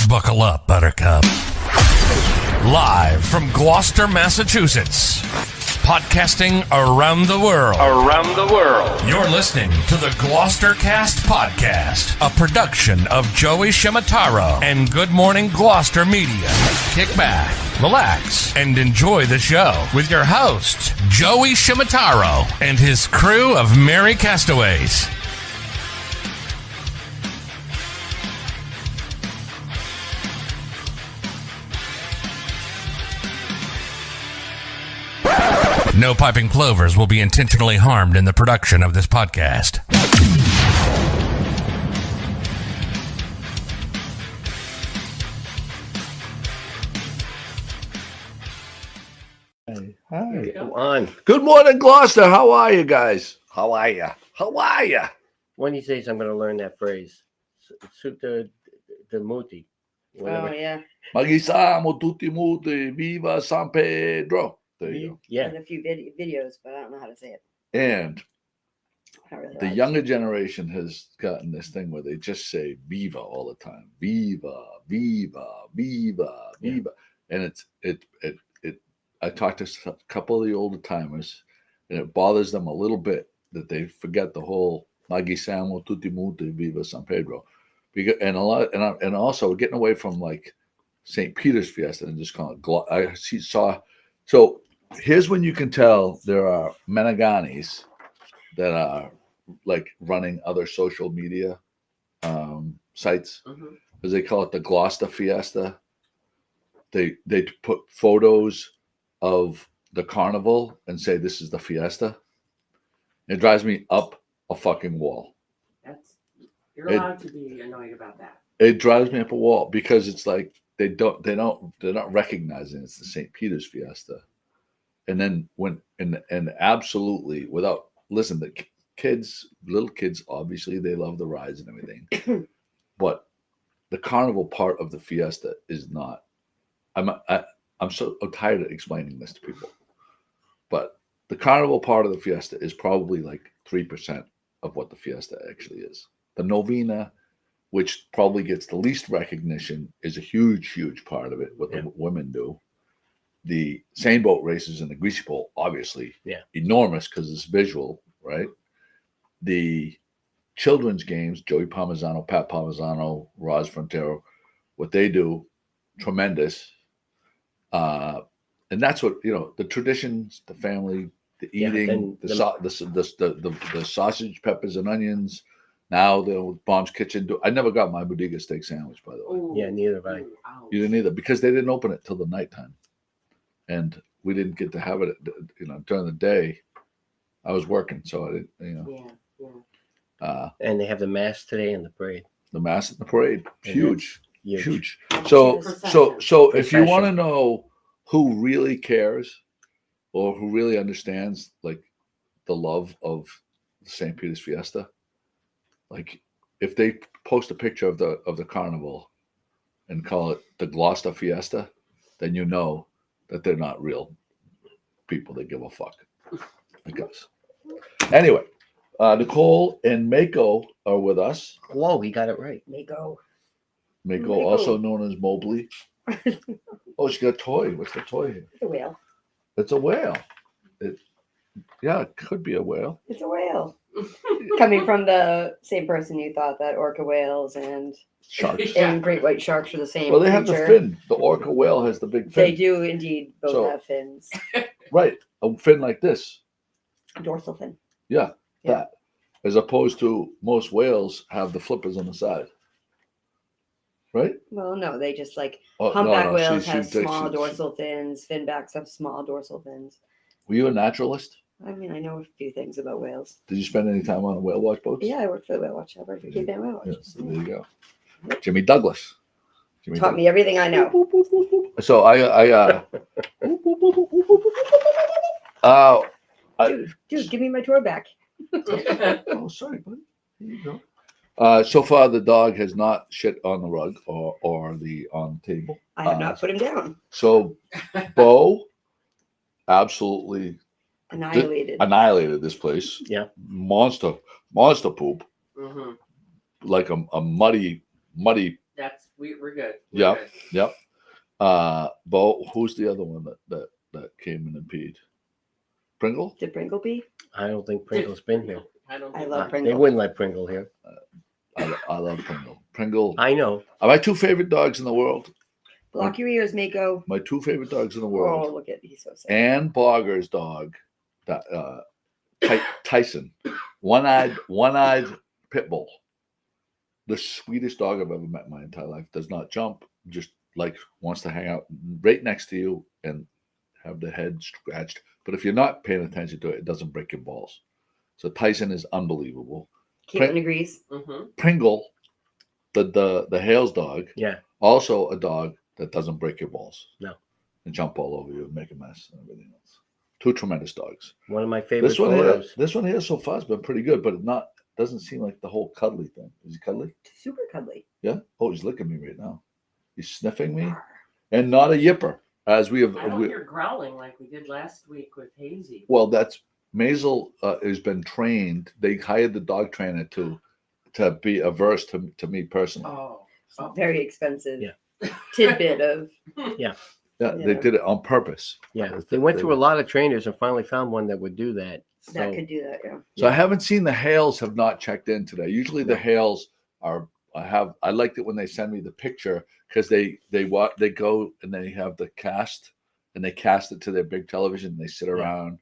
Buckle up, Buttercup. Live from Gloucester, Massachusetts. Podcasting around the world. You're listening to the GloucesterCast podcast, a production of Joey Shimataro and Good Morning Gloucester Media. Kick back, relax, and enjoy the show with your host, Joey Shimataro, and his crew of merry castaways. No piping plovers will be intentionally harmed in the production of this podcast. Hi. Come on. Good morning, Gloucester. How are you guys? How are you? One of these days, I'm going to learn that phrase. Sutta de muti. Oh, yeah. Magisiamo tutti muti, viva San Pedro. There you go. Yeah. And a few videos, but I don't know how to say it. And Not really the loud. younger generation has gotten this thing where they just say viva all the time. Viva, viva, viva, viva. And I talked to a couple of the older timers, and it bothers them a little bit that they forget the whole Magisiamo tutti muti, viva San Pedro. Because, and also getting away from like St. Peter's Fiesta and just calling it So here's when you can tell there are Menaganis that are like running other social media sites, because they call it the Gloucester Fiesta. They put photos of the carnival and say this is the Fiesta. It drives me up a fucking wall. You're allowed to be annoyed about that. It drives me up a wall because it's like they're not recognizing it's the St. Peter's Fiesta. And then and absolutely the little kids, obviously they love the rides and everything, but the carnival part of the Fiesta is not. I'm so tired of explaining this to people, but the carnival part of the Fiesta is probably like 3% of what the Fiesta actually is. The Novena, which probably gets the least recognition, is a huge, huge part of it, what the women do. The seine boat races and the greasy pole, obviously, enormous because it's visual, right? The children's games, Joey Parmesano, Pat Parmesano, Roz Frontero, what they do, tremendous. And that's what, the traditions, the family, the eating, the sausage, peppers, and onions. Now the Mom's Kitchen. I never got my bodega steak sandwich, by the way. Ooh. Yeah, neither have I. You didn't either, because they didn't open it till the nighttime. And we didn't get to have it, during the day. I was working, so I didn't, Yeah. And they have the mass today and the parade. the mass and the parade, huge. Huge. So if you Procession. want to know who really cares or who really understands like the love of the St. Peter's Fiesta, like if they post a picture of the carnival and call it the Gloucester Fiesta, then you know that they're not real people that give a fuck, I guess. Anyway, Nicole and Mako are with us. Whoa, he got it right. Mako. Mako, also known as Mobley. Oh, she got a toy. What's the toy here? It's a whale. It's a whale. It could be a whale. It's a whale. Coming from the same person you thought that orca whales and Sharks. and great white sharks are the same. Well, they have the creature. fin. The orca whale has the big fin. They do indeed both So- have fins. Right. A fin like this. Dorsal fin. Yeah, Yeah. that. As opposed to most whales have the flippers on the side. Right? Well, no, they just like Oh, humpback whales she- have she- small she- dorsal fins. Finbacks have small dorsal fins. Were you a naturalist? I mean, I know a few things about whales. Did you spend any time on whale watch boats? Yeah, I worked for the whale watch. I worked for Cape Ann Whale Watch. Yes, there you go. Jimmy Douglas. Taught me everything I know. So Dude, give me my tour back. oh, sorry, buddy. Here you go. So far, the dog has not shit on the rug or on the table. I have not put him down. So, Bo absolutely Annihilated. this place. Yeah. Monster poop, Mm-hmm. like a muddy we're good. We're Yep. good. Yep. Bo, who's the other one that came in and peed? Pringle? Did Pringle pee? I don't think Pringle's been here. I don't. I think love so. Pringle. They wouldn't let Pringle here. I love Pringle. Pringle. I know. Are my two favorite dogs in the world? Block your ears, Mako. My two favorite dogs in the Oh, world. look at he's so sad. Ann Blogger's dog, Tyson, one-eyed pit bull. The sweetest dog I've ever met in my entire life. Does not jump, just like wants to hang out right next to you and have the head scratched. But if you're not paying attention to it, it doesn't break your balls. So Tyson is unbelievable. Caitlin agrees. Mhm. Pringle, the Hales dog, Yeah. also a dog that doesn't break your balls. No. And jump all over you and make a mess and everything else. Two tremendous dogs. One of my favorite This photos. one here so far has been pretty good, but it doesn't seem like the whole cuddly thing. Is he cuddly? Super cuddly. Yeah. Oh, he's licking me right now. He's sniffing me, and not a yipper. As we have. I don't hear growling like we did last week with Hazy. Well, that's Maisel has been trained. They hired the dog trainer to be averse to me personally. Oh. Very expensive. Yeah. Tidbit of. Yeah, Yeah. they did it on purpose. Yeah. They went through a lot of trainers and finally found one that would do that. That So could do that, yeah. So I haven't seen the Hales have not checked in today. Usually the Hales are. I liked it when they send me the picture because they go and they have the cast and they cast it to their big television and they sit around.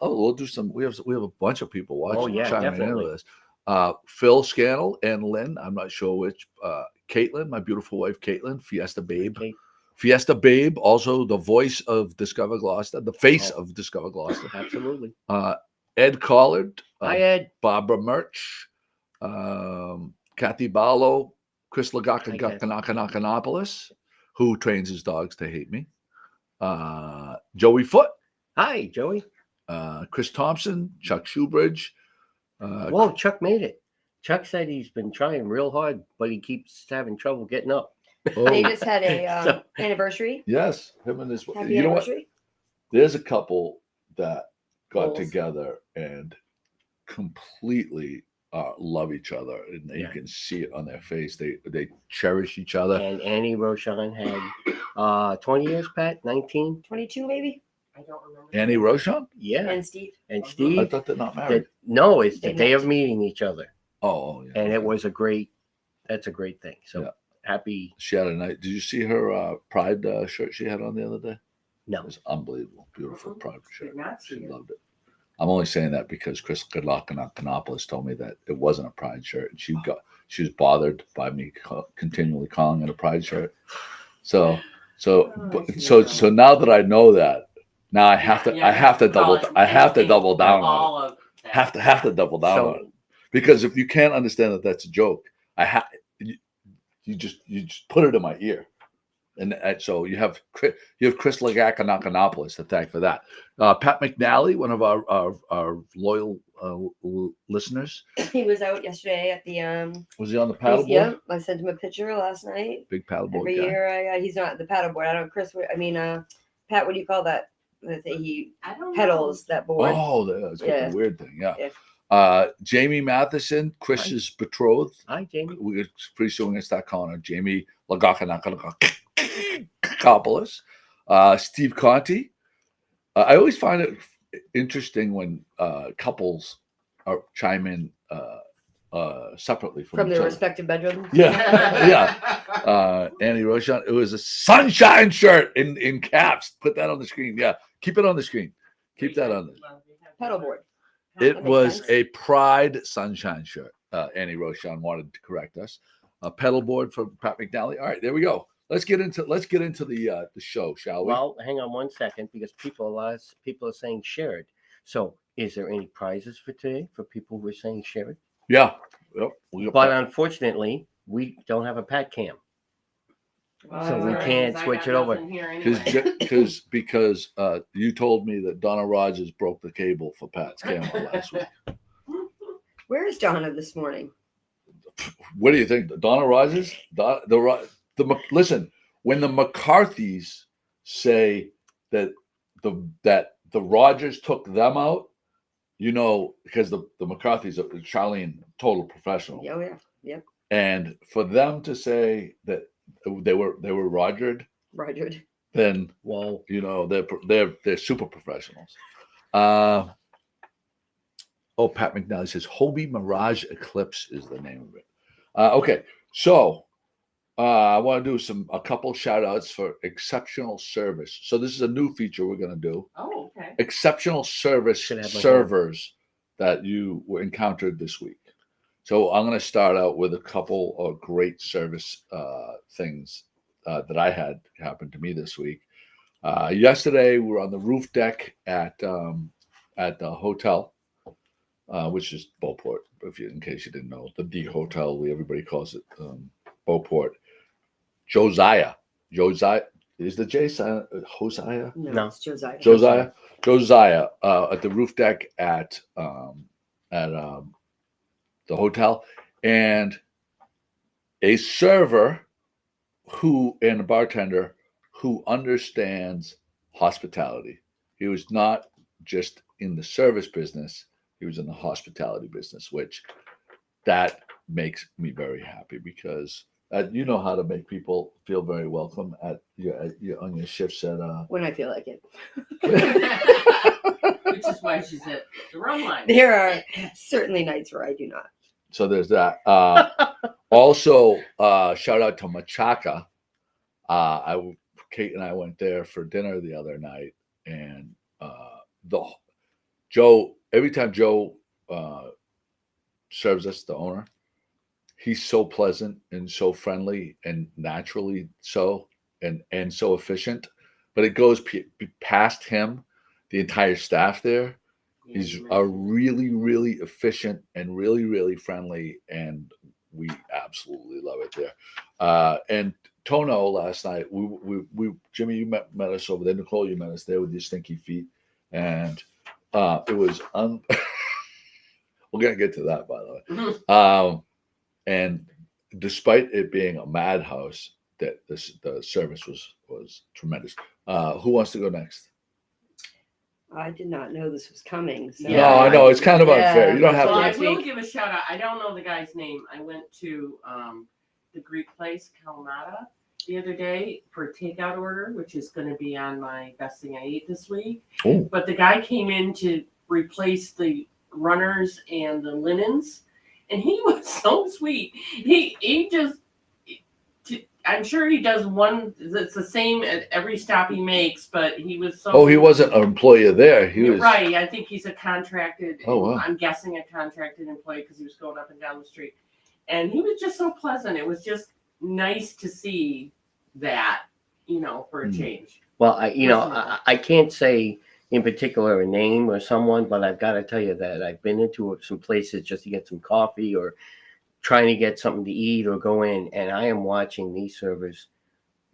We'll do some. We have a bunch of people watching. Oh, yeah, chiming in definitely. with this. Phil Scannell and Lynn. I'm not sure which. Caitlin, my beautiful wife, Caitlin, Fiesta Babe. Kate. Fiesta Babe, also the voice of Discover Gloucester, the face Oh. of Discover Gloucester. absolutely. Ed Collard, Hi, Ed. Barbara Murch, Kathy Barlow, Chris Hi, Kathy. Lagakanakanakanopoulos, who trains his dogs to hate me. Joey Foote, Hi, Joey. Chris Thompson, Chuck Shoebridge. Whoa, Chuck made it. Chuck said he's been trying real hard, but he keeps having trouble getting up. They Oh, just had a So- anniversary. yes, him and his. Happy You know what? anniversary. There's a couple that got Goals. together and completely love each other, and you Yeah. can see it on their face. They cherish each other. And Annie Roshan had 20 years, Pat? 19? 22 maybe. I don't remember. Annie Roshan? Yeah. And Steve. And I Steve, thought they're not married. no, it's the They day met. of meeting each other. Oh, yeah. And it was that's a great thing. So Yeah. happy. She had a night. Did you see her Pride shirt she had on the other day? No. It was unbelievable. Beautiful Pride shirt. Did not see She it. loved it. I'm only saying that because Chris Goodlockanopoulos told me that it wasn't a Pride shirt, and she was bothered by me continually calling it a Pride shirt. So now that I know that, now I have to double down. Have to double down on it. All of that. Have to double down on it. So Because if you can't understand that that's a joke, you just put it in my ear, and so you have Chris Lagakanopoulos to thank for that. Pat McNally, one of our loyal listeners, He was out yesterday at the was he on the paddleboard? Yeah, I sent him a picture last night. Big paddleboard Every guy. year, he's not at the paddleboard. I don't. Chris, Pat, what do you call that? The thing he I don't pedals that board. Oh, that's Yeah. a weird thing. Yeah. Yeah. Jamie Matheson, Chris's betrothed. hi, Jamie. We're pretty soon going to start calling her Jamie Lagakanopoulos. Steve Conti. I always find it interesting when couples chime in separately from each their other. respective bedrooms. Yeah, yeah. Annie Roshan. It was a sunshine shirt in caps. Put that on the screen. Yeah, keep it on the screen. Keep that on there. Pedalboard. It That makes was sense. a Pride sunshine shirt. Annie Roshan wanted to correct us. A pedal board from Pat McNally. All right, there we go. Let's get into the show, shall we? Well, hang on 1 second because people are saying share it. So is there any prizes for today for people who are saying share it? Yeah. Yep. We got But Pat. unfortunately, we don't have a Pat cam. So we All right, can't 'cause I switch got it over. nothing here anyway. because you told me that Donna Rogers broke the cable for Pat's camera last week. Where is Donna this morning? What do you think, Donna Rogers? Listen, when the McCarthys say that the Rogers took them out, because the McCarthys are Charlene, total professional. Oh yeah. Yep. And for them to say that they were Rogered, Roger. then Whoa. they're super professionals. Oh, Pat McNally says Hobie Mirage Eclipse is the name of it. Okay, so I want to do a couple shout outs for exceptional service. So this is a new feature we're going to do. Oh, okay. Exceptional service Should have my servers that you encountered this week. So I'm going to start out with a couple of great service things that I had happen to me this week. Yesterday, we were on the roof deck at the hotel, which is Beauport. In case you didn't know, the D Hotel, everybody calls it Beauport. Josiah is the J silent? Hosiah? No. It's Josiah. Josiah at the roof deck at the hotel, and a server and a bartender who understands hospitality. He was not just in the service business, he was in the hospitality business, which that makes me very happy because you know how to make people feel very welcome on your shifts at When I feel like it. Which is why she's at the rum line. There are certainly nights where I do not. So there's that. Also, shout out to Machaca. Kate and I went there for dinner the other night, and every time Joe serves us, the owner, he's so pleasant and so friendly and naturally so and so efficient. But it goes past him, the entire staff there. Yeah, He's you a mentioned. really, really efficient and really, really friendly, and we absolutely love it there. And Tono last night, we Jimmy, you met us over there. Nicole, you met us there with your stinky feet, and it was we're gonna get to that, by the way. And despite it being a madhouse, that the service was tremendous. Who wants to go next? I did not know this was coming. So. Yeah, No, I know it's kind of Yeah, unfair. You don't have Well, to. I next will week. give a shout out. I don't know the guy's name. I went to the Greek place, Kalamata, the other day for a takeout order, which is going to be on my best thing I ate this week. Ooh. But the guy came in to replace the runners and the linens, and he was so sweet. He just, I'm sure he does one that's the same at every stop he makes, but he was so. Oh, he wasn't an employee there. He was right. I think he's a contracted. Oh, wow. I'm guessing a contracted employee because he was going up and down the street, and he was just so pleasant. It was just nice to see that, for a change. Well, I can't say in particular a name or someone, but I've got to tell you that I've been into some places just to get some coffee or trying to get something to eat or go in, and I am watching these servers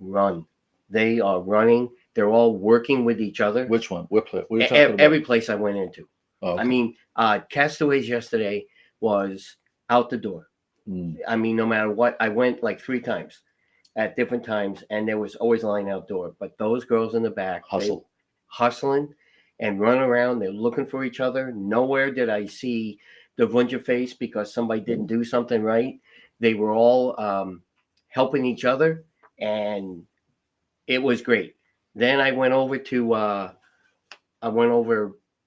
run. They are running. They're all working with each other. Which one? What are you talking about? Every place I went into. Oh, okay. I mean, Castaways yesterday was out the door. I mean, no matter what, I went like 3 times at different times, and there was always a line outdoor. But those girls in the back, hustling and running around. They're looking for each other. Nowhere did I see the Vunja face because somebody didn't do something right. They were all helping each other, and it was great. Then I went over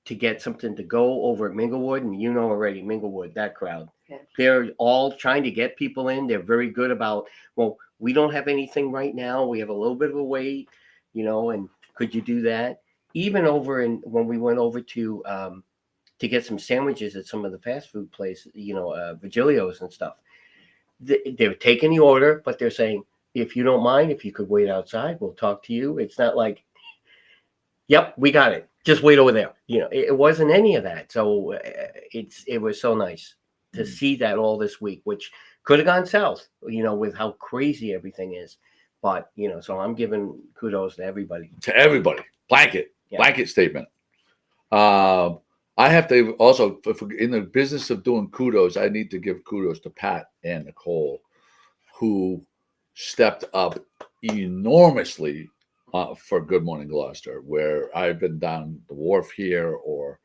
to get something to go over at Minglewood, and already Minglewood, that crowd. Yeah. They're all trying to get people in. They're very good about, well, we don't have anything right now. We have a little bit of a wait, and could you do that? Even when we went over to get some sandwiches at some of the fast food places, Virgilio's and stuff. They're taking the order, but they're saying, if you don't mind, if you could wait outside, we'll talk to you. It's not like, yep, we got it. Just wait over there. It wasn't any of that. So it was so nice to see that all this week, which could have gone south, with how crazy everything is. But, so I'm giving kudos to everybody. Blanket statement. I have to also, in the business of doing kudos, I need to give kudos to Pat and Nicole, who stepped up enormously for Good Morning Gloucester, where I've been down the wharf here or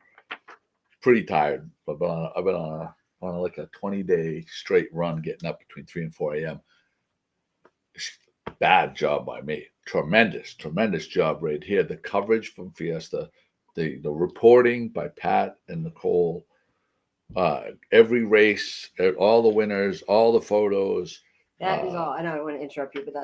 pretty tired. I've been on on like a 20-day straight run, getting up between 3 and 4 a.m. Bad job by me. Tremendous job right here. The coverage from Fiesta, the reporting by Pat and Nicole, every race, all the winners, all the photos. That is all. I know I want to interrupt you, but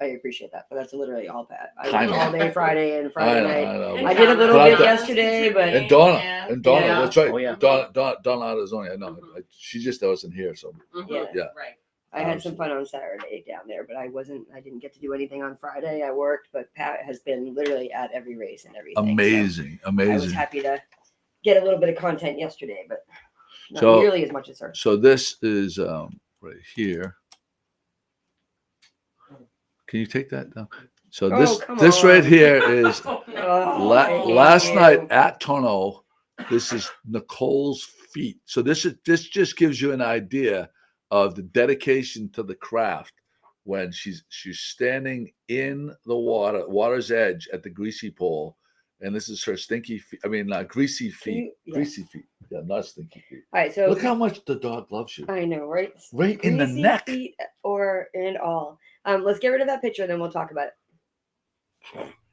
I appreciate that. But that's literally all Pat. I worked all day Friday and Friday night. I did a little bit yesterday, but and Donna, Yeah. that's right. Oh, yeah. Donna Arizona. I know. She just wasn't here, so Yeah. Right. I had some fun on Saturday down there, but I didn't get to do anything on Friday. I worked, but Pat has been literally at every race and everything. amazing. So I was happy to get a little bit of content yesterday, but not So- nearly as much as her. So this is right here. Can you take that down? So come this right on. here is Oh, no. Oh, last thank night you. at Tono. This is Nicole's feet. So this just gives you an idea of the dedication to the craft when she's standing in the water's edge at the greasy pole, and this is her stinky feet. I mean, greasy feet. Yeah. Greasy feet. Yeah, not stinky feet. All right, so Look how much the dog loves you. I know, right? Right in the Greasy neck. feet and all. Let's get rid of that picture, and then we'll talk about it.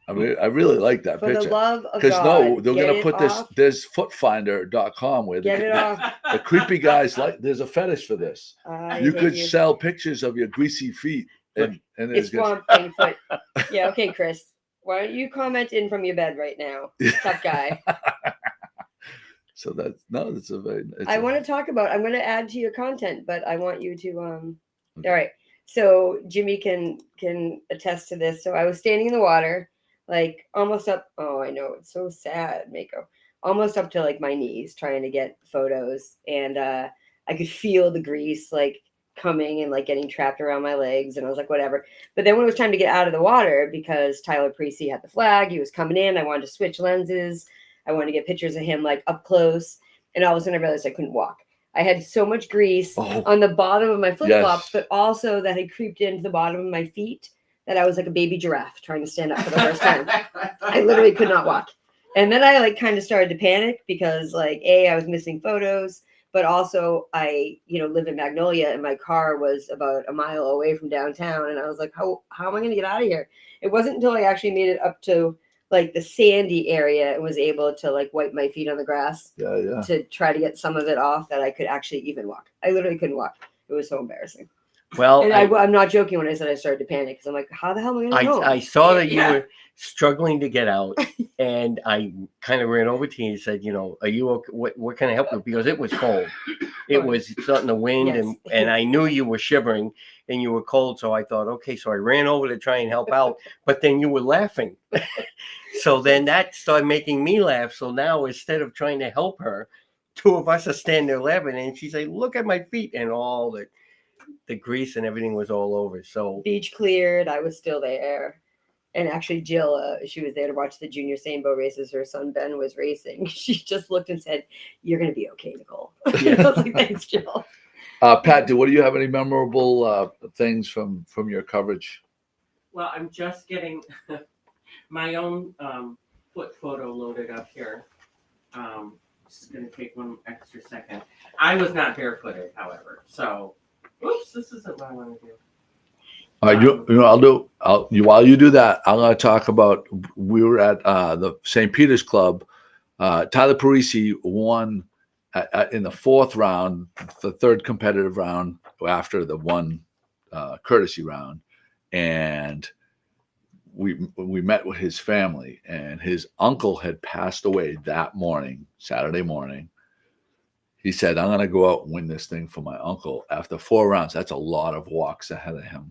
I mean, I really like that For the picture. love of Because God, they're get gonna it put this. off. There's footfinder.com where Get it off. the creepy guys like. There's a fetish for this. I You hate could you. sell pictures of your greasy feet, and It's Swamp Thing foot. Yeah, okay, Chris. Why don't you comment in from your bed right now? Tough guy. So that's a very. I want to talk about. I'm going to add to your content, but I want you to. All right. So Jimmy can attest to this. So I was standing in the water, like almost up. Oh, I know, it's so sad, Mako. Almost up to like my knees, trying to get photos, and I could feel the grease like coming and like getting trapped around my legs, and I was like, whatever. But then when it was time to get out of the water, because Tyler Precy had the flag, he was coming in. I wanted to switch lenses. I wanted to get pictures of him like up close, and all of a sudden I realized I couldn't walk. I had so much grease on the bottom of my flip-flops, but also that had creeped into the bottom of my feet that I was like a baby giraffe trying to stand up for the first time. I literally could not walk. And then I like kind of started to panic because like, I was missing photos, but also I, live in Magnolia and my car was about a mile away from downtown. And I was like, how am I going to get out of here? It wasn't until I actually made it up to like the sandy area and was able to like wipe my feet on the grass to try to get some of it off that I could actually even walk. I literally couldn't walk. It was so embarrassing. Well, And I'm not joking when I said I started to panic because I'm like, how the hell am I going to go? I saw that you Yeah. were struggling to get out, and I kind of ran over to you and said, are you okay? What can I help you? Because it was cold. It was starting to wind, Yes. and I knew you were shivering and you were cold. So I thought, okay, so I ran over to try and help out, but then you were laughing. So then that started making me laugh. So now instead of trying to help her, two of us are standing there laughing, and she said, look at my feet, and all the grease and everything was all over. So Beach cleared. I was still there. And actually, Jill, she was there to watch the junior Sainbow races. Her son, Ben, was racing. She just looked and said, you're going to be okay, Nicole. I was like, thanks, Jill. Pat, do you have any memorable things from your coverage? Well, I'm just getting my own foot photo loaded up here. Just gonna take one extra second. I was not barefooted, however. So, oops, this isn't what I want to do. While you do that, I'm going to talk about. We were at the St. Peter's Club. Tyler Parisi won in the fourth round, the third competitive round after the one courtesy round, and we met with his family. And his uncle had passed away that morning, Saturday morning. He said, "I'm going to go out and win this thing for my uncle." After 4 rounds, that's a lot of walks ahead of him.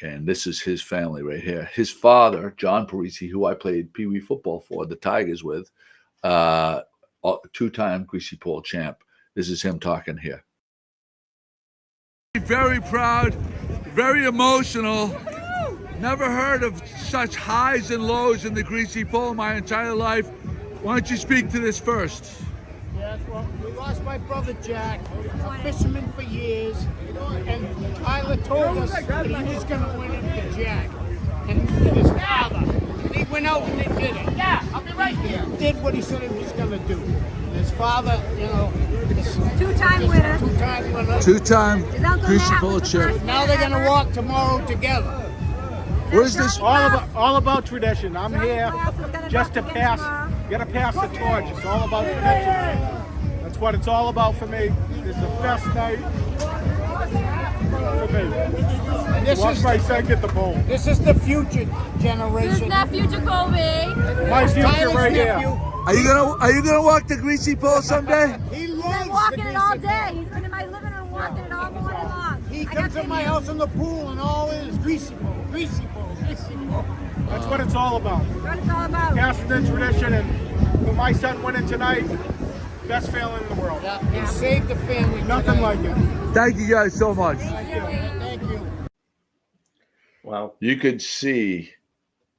And this is his family right here. His father, John Parisi, who I played Pee Wee football for, the Tigers with, 2-time greasy pole champ. This is him talking here. Very proud, very emotional. Never heard of such highs and lows in the greasy pole my entire life. Why don't you speak to this first? Yes, well, we lost my brother Jack, a fisherman for years, and Tyler told us that he was going to win it for Jack and his father. And He went out and did it. Yeah, I'll be right here. Did what he said he was going to do. His father, you know, Two-time winner. two-time winner. Two-time His Uncle Greasy Matt Pole was the champ. first Now they're going to ever. walk tomorrow together. What is this? All about tradition. I'm Johnny here Glass is gonna just to go again tomorrow. gotta pass the torch. It's all about tradition. That's what it's all about for me. It's the best night for me. And this Watch my son get the pole. This is the future Who's generation. that future Kobe? My future Tyler's right nephew. here. Are you gonna walk the Greasy Pole someday? He He's loves been walking the it all greasy day. He's been in my living room walking it all morning long. He I comes got to my videos. house in the pool and all it is greasy pole, greasy pole, greasy pole. That's what it's all about. That's what it's all about. Passing the tradition, and for my son winning tonight, best feeling in the world. Yeah, he saved the family. Nothing like it. Thank you guys so much. Thank you. Thank you. Wow. You could see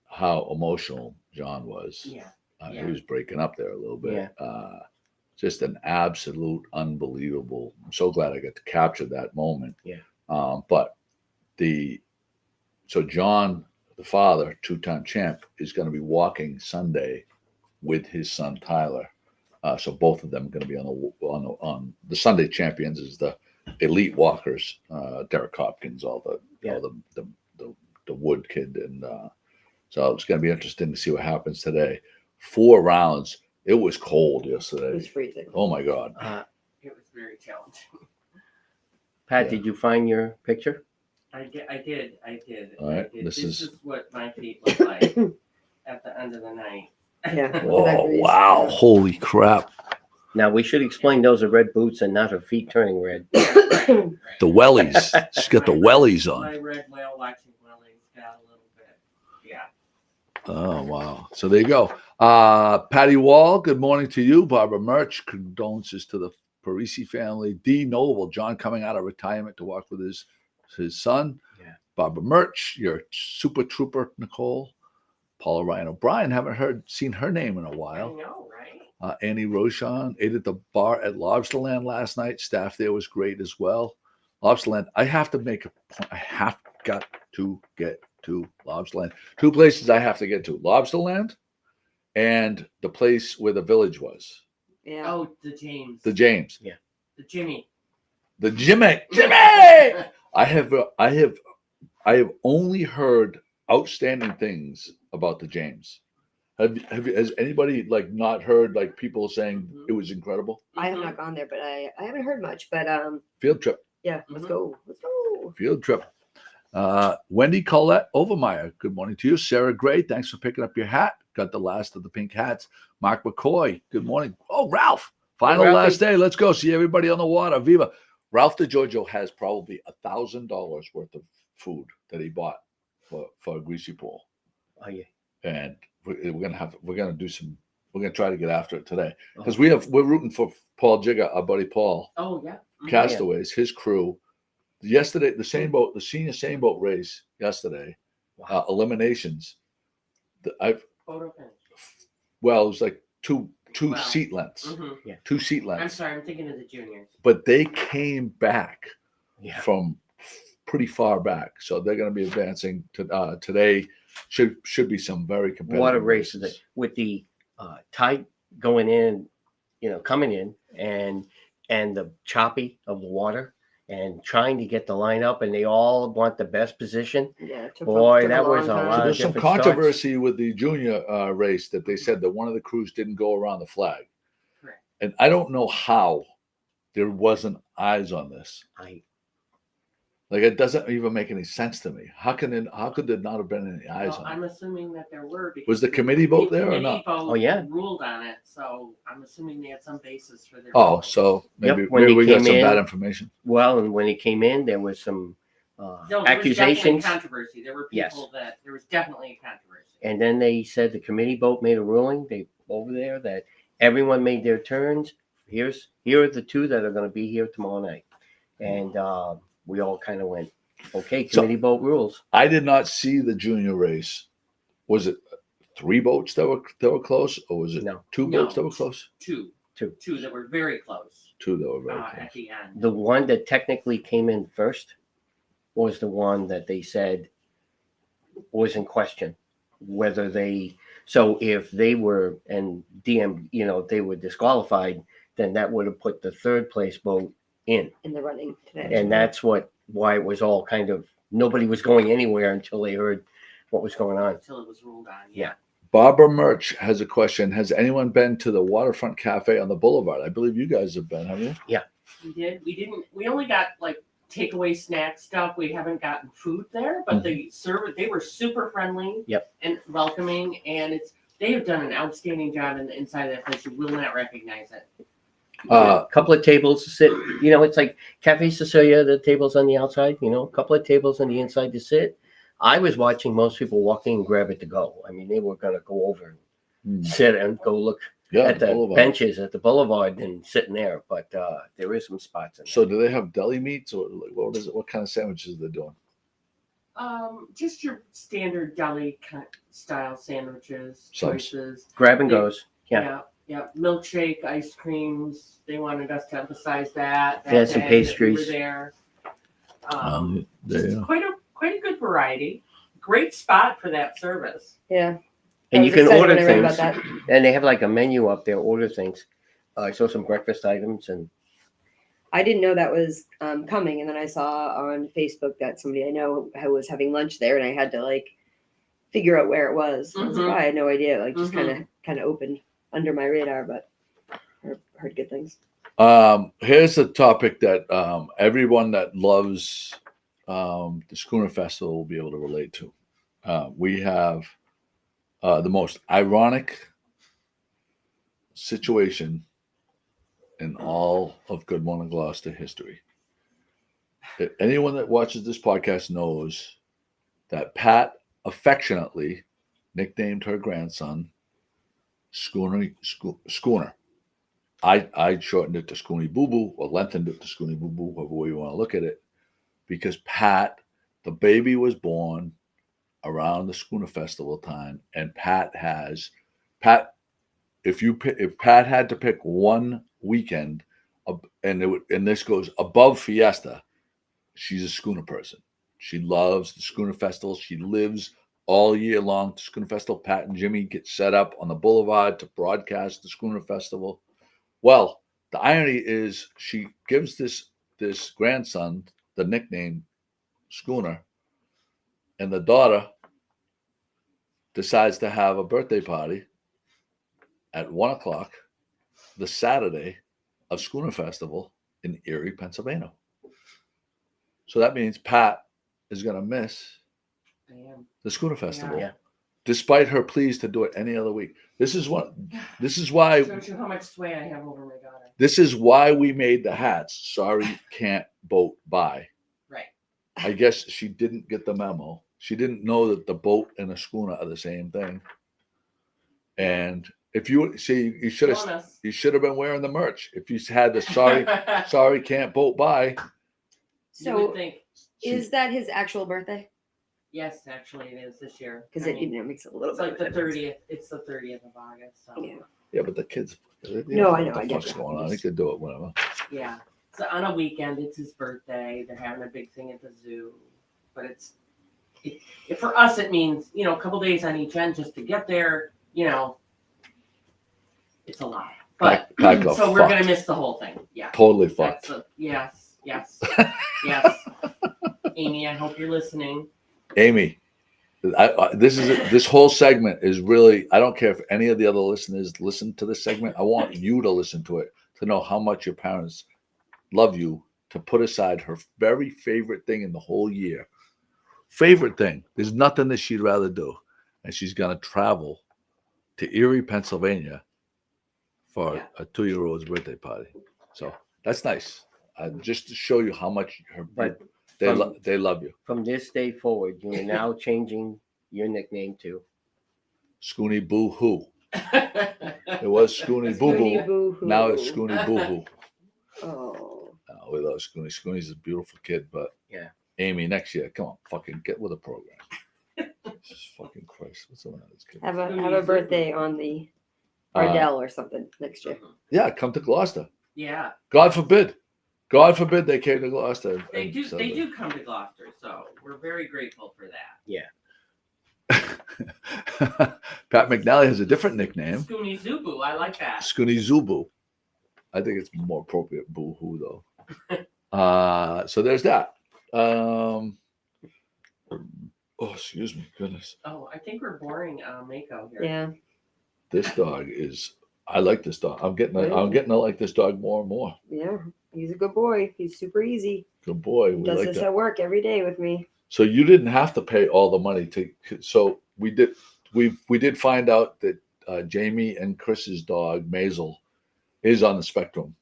how emotional John was. Yeah. He was breaking up there a little bit. Just an absolute unbelievable. I'm so glad I got to capture that moment. Yeah. But so John, the father, two-time champ, is going to be walking Sunday with his son Tyler. So both of them are going to be on the Sunday champions is the elite walkers, Derek Hopkins, all the Wood kid, and so it's going to be interesting to see what happens today. 4 rounds. It was cold yesterday. It was freezing. Oh my God. It was very challenging. Pat, Yeah. did you find your picture? I did. All right, I did. this This is- is what my feet look like at the end of the night. Yeah. Oh wow! Holy crap! Now we should explain those are red boots and not her feet turning red. The wellies. She's got the wellies on. My red whale watching wellies got a little bit. Yeah. Oh wow! So there you go. Patty Wall. Good morning to you, Barbara Murch. Condolences to the Parisi family. D. Noble. John coming out of retirement to walk with his son. Yeah. Barbara Murch. Your super trooper, Nicole. Paula Ryan O'Brien. Haven't seen her name in a I while. know, right? Annie Roshan ate at the bar at Lobsterland last night. Staff there was great as well. Lobsterland. I have to make a point. I have got to get to Lobsterland. 2 places I have to get to: Lobsterland and the place where the village was. Yeah. Oh, the James. The James. The Jimmy. The Jimmy. Jimmy. I have only heard outstanding things about the James. Has anybody not heard people saying it was incredible? I have not gone there, but I haven't heard much. But Field trip. yeah, let's go. Let's go. Field trip. Wendy Colette Overmeyer, good morning to you. Sarah Gray, thanks for picking up your hat. Got the last of the pink hats. Mark McCoy, good morning. Oh, Ralph, final Ralphie. last day. Let's go see everybody on the water. Viva. Ralph DeGiorgio has probably $1,000 worth of food that he bought for a greasy pool, Oh yeah. and we're gonna try to get after it today because we're rooting for Paul Jigger, our buddy Paul. Oh, yeah. Castaways, his crew. Yesterday, the senior same boat race yesterday, Wow. eliminations. Photo finish. Well, it was like two Wow. seat lengths, Mhm. 2 seat I'm lengths, sorry, I'm thinking of the juniors. but they came back Yeah. from pretty far back, so they're going to be advancing to today. Should be some very competitive Water races with the tide going in, coming in, and the choppy of the water, and trying to get the line up, and they all want the best position. Yeah. it took Boy, took that was long a time. lot. So there's some different starts. controversy with the junior race that they said that one of the crews didn't go around the flag, Correct. and I don't know how there wasn't eyes on this. It doesn't even make any sense to me. How could there not have been any eyes Well, on I'm it? assuming that there were. Because Was the committee vote there or committee not? vote Oh, yeah. Ruled on it, so I'm assuming they had some basis for their. Oh, vote. so maybe, Yep, when maybe he we got came some bad in- information. Well, and when he came in, there was some No, there was accusations, definitely controversy. There were Yes. people that there was definitely a controversy. and then they said the committee vote made a ruling. They over there that everyone made their turns. Here are the 2 that are going to be here tomorrow night, and we all kind of went, okay, So- committee vote rules. I did not see the junior race. Was it 3 boats that were close, or was it No. 2 No. boats that were close? Two that were very close 2 that were very at close. the end. The one that technically came in first was the one that they said was in question. whether they, so if they were, and DM, they were disqualified, then that would have put the third place boat in. in the running today. And that's why it was all kind of, nobody was going anywhere until they heard what was going on. Until it was ruled on. Yeah. Barbara Murch has a question. Has anyone been to the Waterfront Cafe on the Boulevard? I believe you guys have been, haven't you? We did. We only got like takeaway snack stuff. We haven't gotten food there, but they were super friendly. Yep. And welcoming, and they have done an outstanding job in the inside of that place. You will not recognize it. A couple of tables to sit, it's like Cafe Cecilia, the tables on the outside, a couple of tables on the inside to sit. I was watching most people walk in and grab it to go. I mean, they were going to go over and sit and go look at the Boulevard. benches at the Boulevard and sitting there. But there is some spots in there. So do they have deli meats or like, what is it? What kind of sandwiches are they doing? Just your standard deli style sandwiches, Subs. choices. Grab and goes. Yeah. Yeah. Milkshake, ice creams. They wanted us to emphasize that. They had some day that pastries. We were there. Yeah. Quite a good variety. Great spot for that service. Yeah. And I you was can excited order when I read things. about that. And they have like a menu up there, order things. I saw some breakfast items and I didn't know that was coming, and then I saw on Facebook that somebody I know who was having lunch there, and I had to like figure out where it was. I was like, Mhm. oh, I had no idea. Like just Mhm. kind of opened under my radar, but heard good things. Here's a topic that everyone that loves the Schooner Festival will be able to relate to. We have the most ironic situation in all of Good Morning Gloucester history. Anyone that watches this podcast knows that Pat affectionately nicknamed her grandson Schooner. I shortened it to Scoony Boo Boo or lengthened it to Scoony Boo Boo, however way you want to look at it, because Pat, the baby, was born around the Schooner Festival time, and Pat, if Pat had to pick one weekend, and this goes above Fiesta, she's a Schooner person. She loves the Schooner Festival. She lives all year long to Schooner Festival. Pat and Jimmy get set up on the Boulevard to broadcast the Schooner Festival. Well, the irony is she gives this grandson the nickname Schooner, and the daughter decides to have a birthday party at 1:00 the Saturday of Schooner Festival in Erie, Pennsylvania. So that means Pat is going to miss the Schooner Festival, Yeah. despite her pleas to do it any other week. This is why. Shows you how much sway I have over my daughter. This is why we made the hats. Sorry, can't boat buy. Right. I guess she didn't get the memo. She didn't know that the boat and a schooner are the same thing. And if you see, you should have been wearing the merch. If you had the sorry can't boat buy. You So would think, is that his actual birthday? yes, actually it is this year. Because I it mean, makes it a little it's bit like of the a difference. 30th. It's the 30th of August. So Yeah. Yeah, but the kids. No, I know, What I the get fuck's you. going on? He could do it whenever. yeah. So on a weekend, it's his birthday. They're having a big thing at the zoo, but for us it means a couple days on each end just to get there. It's a lot. But Pat got so we're fucked. gonna miss the whole thing. Yeah. Totally fucked. Yes. Yes. Amy, I hope you're listening. Amy, this whole segment is really. I don't care if any of the other listeners listen to this segment. I want you to listen to it to know how much your parents love you. To put aside her very favorite thing in the whole year. Favorite thing. There's nothing that she'd rather do, and she's gonna travel to Erie, Pennsylvania, for a 2-year-old's birthday party. So that's nice. Just to show you how much they love you. from this day forward, you are now changing your nickname to Scoony Boo Hoo. It was Scoony Boo Scoony Boo. Boo Hoo. Now it's Scoony Boo Hoo. Oh. We love Scoony. Scoony's a beautiful kid, but Yeah. Amy, next year, come on, fucking get with the program. Jesus fucking Christ, what's going on with this kid? Have a birthday on the Ardell or something next year. Yeah, come to Gloucester. Yeah. God forbid they came to Gloucester. They do come to Gloucester, so we're very grateful for that. Pat McNally has a different nickname, Scoony Zubu. I like that. Scoony Zubu. I think it's more appropriate, Boo Hoo, though. So there's that. Oh, excuse me, goodness. Oh, I think we're boring Mako here. Yeah. This dog is. I like this dog. I'm getting to like this dog more and more. Yeah. He's a good boy. He's super easy. Good boy. He We does like this that. at work every day with me. So you didn't have to pay all the money to. So we did. We did find out that Jamie and Chris's dog Maisel is on the spectrum,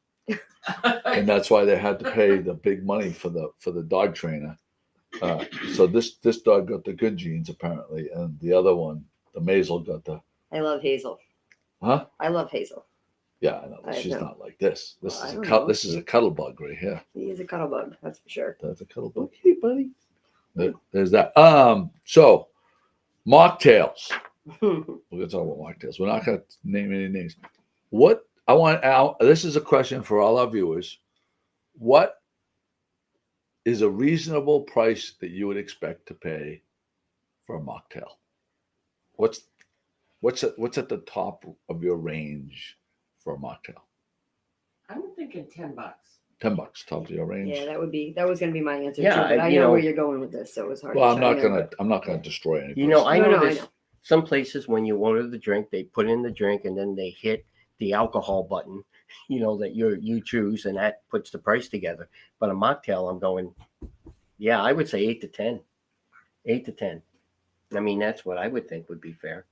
and that's why they had to pay the big money for the dog trainer. So this dog got the good genes apparently, and the other one, the Maisel, got the. I love Hazel. Huh? I love Hazel. Yeah, I know. I She's know. not like this. This Well, I is don't know. this is a cuddle bug right here. He is a cuddle bug, that's for sure. That's a cuddle bug. Hey, buddy. There's that. So mocktails. We're gonna talk about mocktails. We're not gonna name any names. What I want Al, this is a question for all our viewers. What is a reasonable price that you would expect to pay for a mocktail? What's at the top of your range for a mocktail? I'm thinking $10. $10, top of your range. Yeah, that was gonna be my answer Yeah, too. But I you know know- where you're going with this, so it was hard. Well, to chime in, but- I'm not gonna destroy any. You know, I No, know no, I there's know. some places when you order the drink, they put in the drink and then they hit the alcohol button, that you choose, and that puts the price together. But a mocktail, I'm going, yeah, I would say 8 to 10. 8 to 10. I mean, that's what I would think would be fair.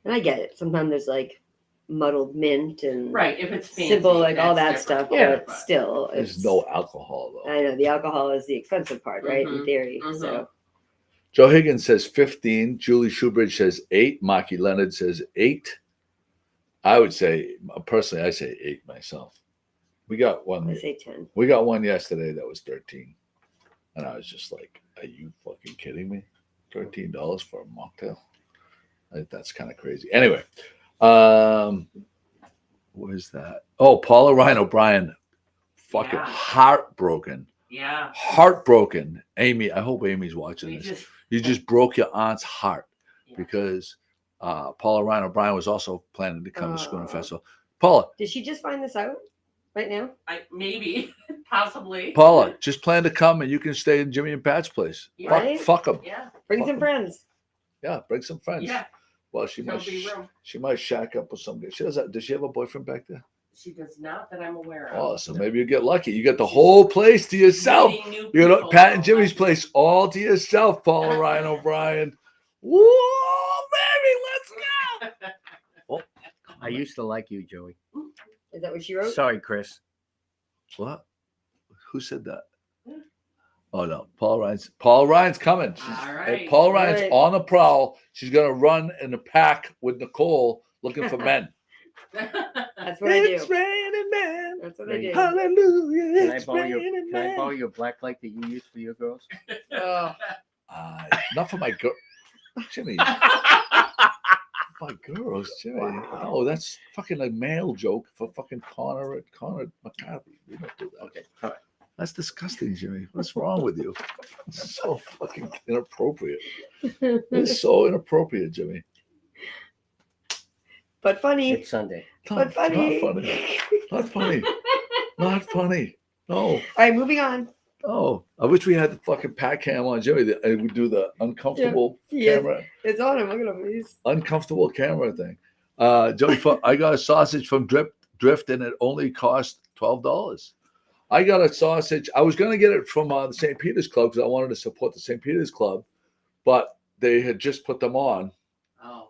And I get it. Sometimes there's like muddled mint and Right, if it's fancy, simple, like all that that's stuff. different. But still, There's it's no alcohol though. I know the alcohol is the expensive part, right? In Mhm, theory. mhm. So Joe Higgins says 15. Julie Shoebridge says 8. Maki Leonard says 8. I would say, personally, I say 8 myself. We got one. I say 10. We got one yesterday that was 13, and I was just like, "Are you fucking kidding me? $13 for a mocktail? That's kind of crazy." Anyway, where's that? Oh, Paula Ryan O'Brien, fucking Yeah. heartbroken. Yeah. Heartbroken. Amy, I hope Amy's watching We this. just, You just broke your aunt's heart yeah. because Paula Ryan O'Brien was also planning to come to Schooner Oh. Festival. Paula, Did she just find this out right now? Maybe, possibly. Paula, just plan to come and you can stay in Jimmy and Pat's place. Yeah. Right? Fuck them. Yeah, Bring Fuck some 'em. friends. Yeah, bring some friends. yeah. Well, she There'll might be room. she might shack up with somebody. Does she have a boyfriend back there? She does not that I'm aware of. Oh, so maybe you get lucky. You get the whole place to yourself. Meeting new You know, people. Pat and Jimmy's place all to yourself, Paula Ryan O'Brien. Woo, baby, let's go. I used to like you, Joey. Is that what she wrote? Sorry, Chris. What? Who said that? Oh no, Paul Ryan's coming. All right. Paul Ryan's Right. on the prowl. She's gonna run in the pack with Nicole looking for men. That's what I do. It's raining men. That's what I do. Hallelujah. Can I It's borrow your raining Can I men. borrow your black light that you use for your girls? Oh, Not for my girl, Jimmy. My girls, Jimmy. No, that's fucking a male joke for fucking Connor McCarthy. We don't do that. Okay. All right. That's disgusting, Jimmy. What's wrong with you? It's so fucking inappropriate. It's so inappropriate, Jimmy. but funny. It's Sunday. But funny. Not funny. Not funny. Not funny. No. All right, moving on. Oh, I wish we had the fucking pat cam on Jimmy. I would do the uncomfortable Yes. camera, It's on him. Look at him. He's uncomfortable camera thing. Joey, I got a sausage from Drift, and it only cost $12. I got a sausage. I was going to get it from the St. Peter's Club because I wanted to support the St. Peter's Club, but they had just put them on, Oh.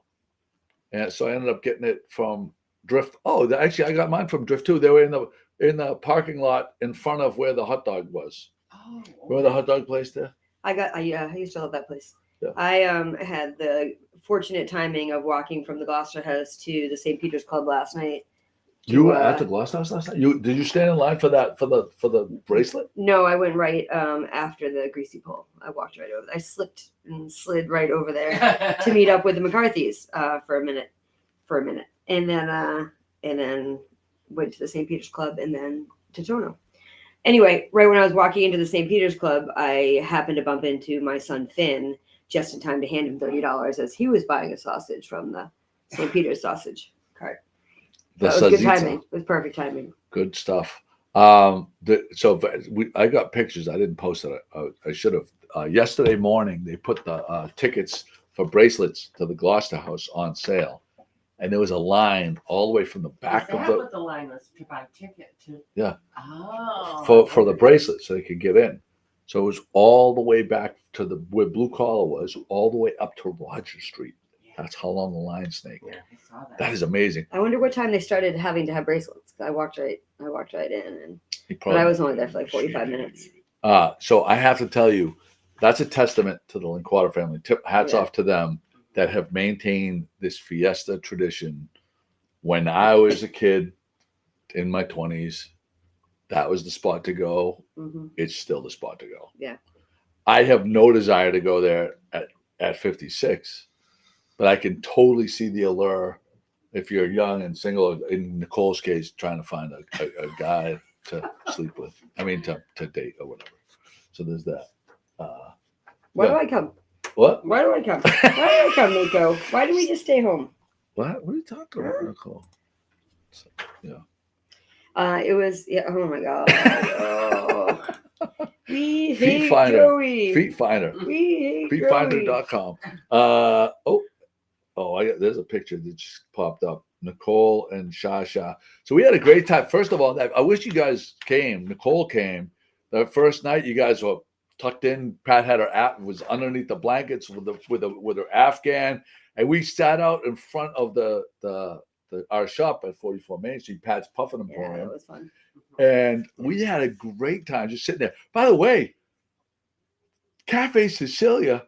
and so I ended up getting it from Drift. Oh, actually, I got mine from Drift too. They were in the parking lot in front of where the hot dog was. Oh. Remember the hot dog place there? I used to love that place. Yeah. I had the fortunate timing of walking from the Gloucester House to the St. Peter's Club last night. You were to, at the Gloucester House last night. Did you stand in line for the bracelet? No, I went right after the greasy pole. I walked right over. I slipped and slid right over there to meet up with the McCarthys for a minute, and then went to the St. Peter's Club and then to Tono. Anyway, right when I was walking into the St. Peter's Club, I happened to bump into my son Finn just in time to hand him $30 as he was buying a sausage from the St. Peter's sausage cart. That was good timing. It was perfect timing. Good stuff. I got pictures. I didn't post it. I should have. Yesterday morning, they put the tickets for bracelets to the Gloucester House on sale, and there was a line all the way from the back Is of that what the line was to buy ticket to? Yeah. Oh. For the bracelet, so they could get in. So it was all the way back to where Blue Collar was, all the way up to Roger Street. That's how long the line snaked. Yeah, I saw that. That is amazing. I wonder what time they started having to have bracelets. I walked right in, but I was only there for like 45 minutes. So I have to tell you, that's a testament to the Linquater family. Hats off to them that have maintained this Fiesta tradition. When I was a kid in my 20s, that was the spot to go. Mm-hmm. It's still the spot to go. Yeah. I have no desire to go there at 56. But I can totally see the allure if you're young and single, in Nicole's case, trying to find a guy to sleep with. I mean, to date or whatever. So there's that. Why do I come? What? Why do I come? Why do I come, Nico? Why do we just stay home? What are you talking about, Nicole? It was, oh my God. Oh. We Feet hate Finder. Joey. Feet Finder. We hate Joey. Feetfinder.com. There's a picture that just popped up. Nicole and Shasha. So we had a great time. First of all, I wish you guys came. Nicole came. The first night, you guys were tucked in. Pat had her was underneath the blankets with her Afghan, and we sat out in front of our shop at 44 Main Street. Pat's Puffin Emporium. Yeah, it was fun. And we had a great time just sitting there. By the way, Cafe Cecilia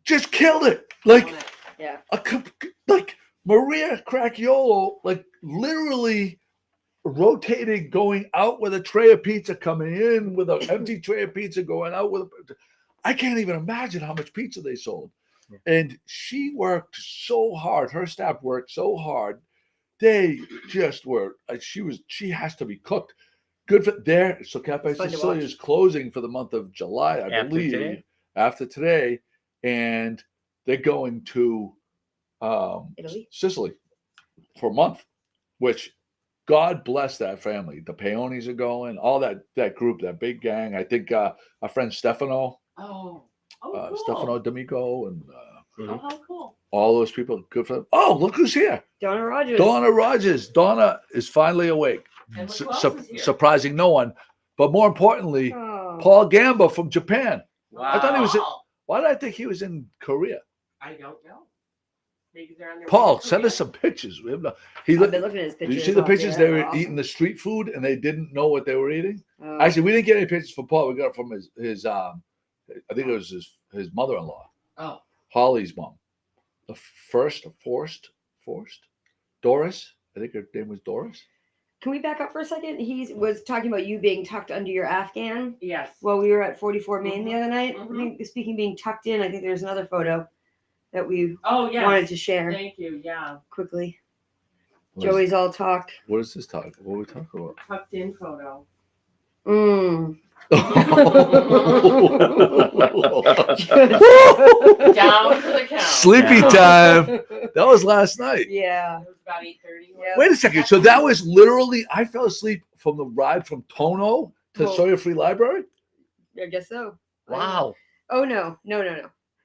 just killed it. Like, yeah, like Maria Cracchiolo, like literally rotating, going out with a tray of pizza, coming in with an empty tray of pizza, going out with I can't even imagine how much pizza they sold. Yeah. And she worked so hard. Her staff worked so hard. They just were. She has to be cooked. Good for there. So Cafe Cecilia is closing for the month of July, I believe. After today, and they're going to Sicily for a month. Which, God bless that family. The Paonis are going. All that group, that big gang. I think our friend Stefano. Cool. Stefano D'Amico and. How cool. All those people, good for them. Oh, look who's here. Donna Rogers. Donna is finally awake. Surprising no one. But more importantly, Paul Gamba from Japan. Wow. I thought he was why did I think he was in Korea? I don't know. Maybe they're on their Paul, send us some pictures. I've been looking at his pictures. Did you see the pictures? They were eating the street food and they didn't know what they were eating. Actually, we didn't get any pictures from Paul. We got it from his I think it was his mother-in-law. Oh. Holly's mom. The Forced? Doris? I think her name was Doris. Can we back up for a second? He was talking about you being tucked under your Afghan. Yes. While we were at 44 Main the other night. I think, speaking being tucked in, I think there's another photo that we wanted to share. Thank you. Yeah. Quickly. Joey's all talk. What is this talk? What are we talking about? Tucked in photo. Down to the couch. Sleepy time. That was last night. Yeah. It was about 8:30. Yeah. Wait a second. So that was literally, I fell asleep from the ride from Tono to Sawyer Free Library? I guess so. Wow. Oh, no.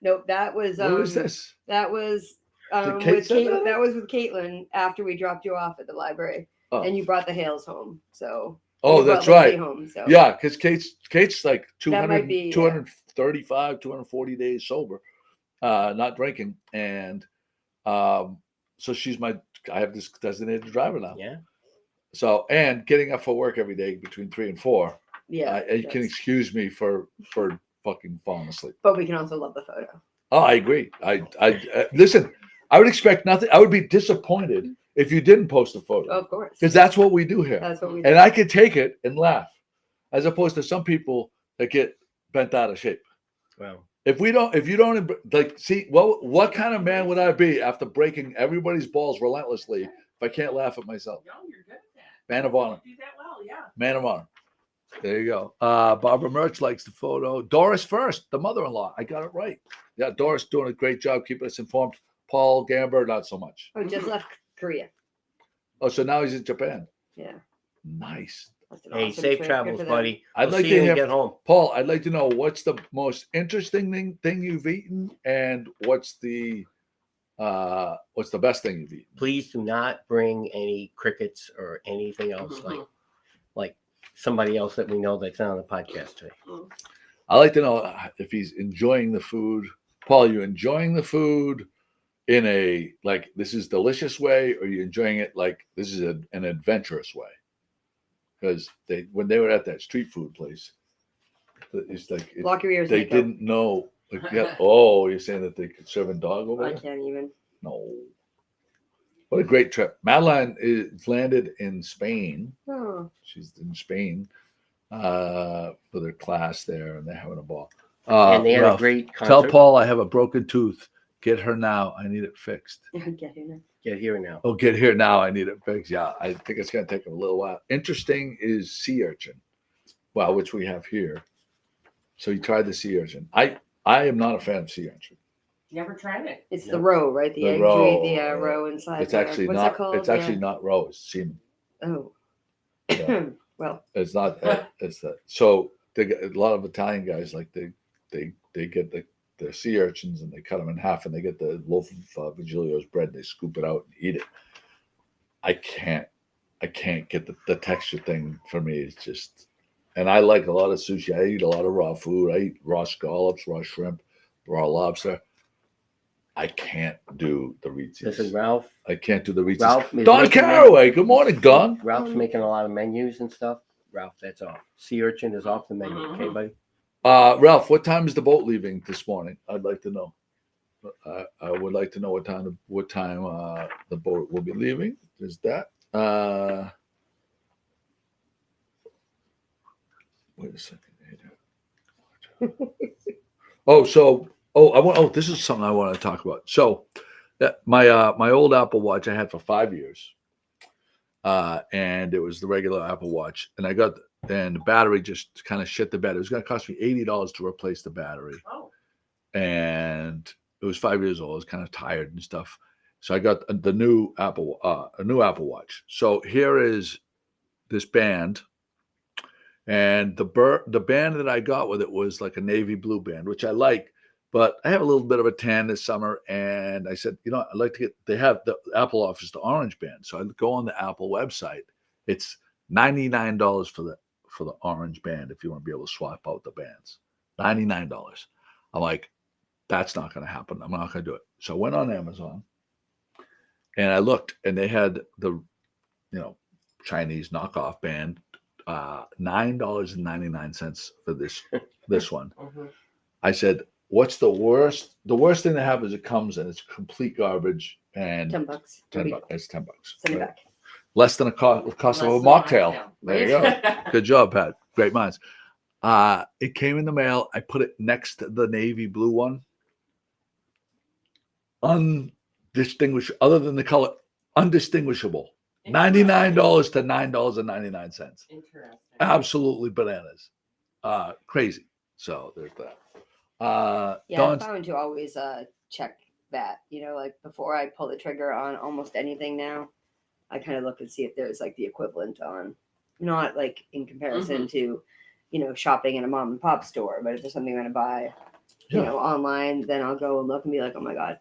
Nope. That was. What was this? That was Did Kate with Caitlin. That was with Caitlin after we dropped you off at the library. Oh. And you brought the Hales home. So. Oh, that's right. Home, so. Yeah, because Kate's like 235, 240 days sober, not drinking. And so I have this designated driver now. Yeah. So, and getting up for work every day between 3 and 4. Yeah. You can excuse me for fucking falling asleep. But we can also love the photo. Oh, I agree. I listen, I would expect nothing. I would be disappointed if you didn't post a photo. Of course. Because that's what we do here. That's what we do. And I could take it and laugh, as opposed to some people that get bent out of shape. Well, if you don't like, see, what kind of man would I be after breaking everybody's balls relentlessly if I can't laugh at myself? No, you're good at that. Man of honor. You do that well, yeah. Man of honor. There you go. Barbara Merch likes the photo. Doris First, the mother-in-law. I got it right. Yeah, Doris doing a great job keeping us informed. Paul Gamber, not so much. Oh, just left Korea. Oh, so now he's in Japan. Yeah. Nice. That's an Hey, awesome safe trip. Good travels, for them. buddy. I'd I'll like see to you when hear- you get home. Paul, I'd like to know what's the most interesting thing you've eaten, and what's the best thing you've eaten? Please do not bring any crickets or anything else like somebody else that we know that's not on the podcast today. I like to know if he's enjoying the food. Paul, you enjoying the food in a like this is delicious way, or you enjoying it like this is an adventurous way? Because when they were at that street food place, it's like Lock your ears. they Nico. didn't know. Like, yeah, oh, you're saying that they could serve a dog over I there? can't even. No. What a great trip. Madeline is landed in Spain. Oh. She's in Spain for their class there, and they're having a ball. And they had Ralph, a great tell concert. Paul I have a broken tooth. Get her now. I need it fixed. Get in there. Get here now. Oh, get here now. I need it fixed. Yeah, I think it's going to take a little while. Interesting is sea urchin. Well, which we have here. So you tried the sea urchin. I am not a fan of sea urchin. Never tried it. It's the roe, right? The, The egg. roe, You eat the roe inside. It's actually what's not. It called? It's actually not roe. It's semen. Oh. Yeah. Well. It's not. It's that. So they get, a lot of Italian guys like they get the sea urchins and they cut them in half and they get the loaf of Virgilio's bread and they scoop it out and eat it. I can't get the texture thing for me. It's just, and I like a lot of sushi. I eat a lot of raw food. I eat raw scallops, raw shrimp, raw lobster. I can't do the Rizzi's. This is Ralph. I can't do the Rizzi's. Ralph is Don making Caraway. Good morning, Don. Ralph's making a lot of menus and stuff. Ralph, that's off. Sea urchin is off the menu. Okay, buddy? Ralph, what time is the boat leaving this morning? I'd like to know. I would like to know what time the boat will be leaving. Is that? Wait a second. This is something I want to talk about. So, my old Apple Watch I had for 5 years, and it was the regular Apple Watch, and the battery just kind of shit the bed. It was going to cost me $80 to replace the battery. Oh. And it was 5 years old. I was kind of tired and stuff. So I got a new Apple Watch. So here is this band, and the band that I got with it was like a navy blue band, which I like, but I have a little bit of a tan this summer, and I said, I'd like to they have the Apple offers the orange band. So I go on the Apple website. It's $99 for the orange band if you want to be able to swap out the bands. $99. I'm like, that's not going to happen. I'm not going to do it. So I went on Amazon and I looked, and they had the Chinese knockoff band, $9.99 for this one. I said, what's the worst? The worst thing to have is it comes and it's complete garbage and $10. $10. It's $10. Send it right? back. Less than the cost of a mocktail. There you go. Good job, Pat. Great minds. It came in the mail. I put it next to the navy blue one. Undistinguishable, other than the color, undistinguishable. $99 to $9.99. Interesting. Absolutely bananas. Crazy. So there's that. Yeah, Dawn's- I found to always check that. Like before I pull the trigger on almost anything now, I kind of look and see if there's like the equivalent on, not like in comparison to, shopping in a mom and pop store, but if there's something I'm going to buy, online, then I'll go and look and be like, oh my God.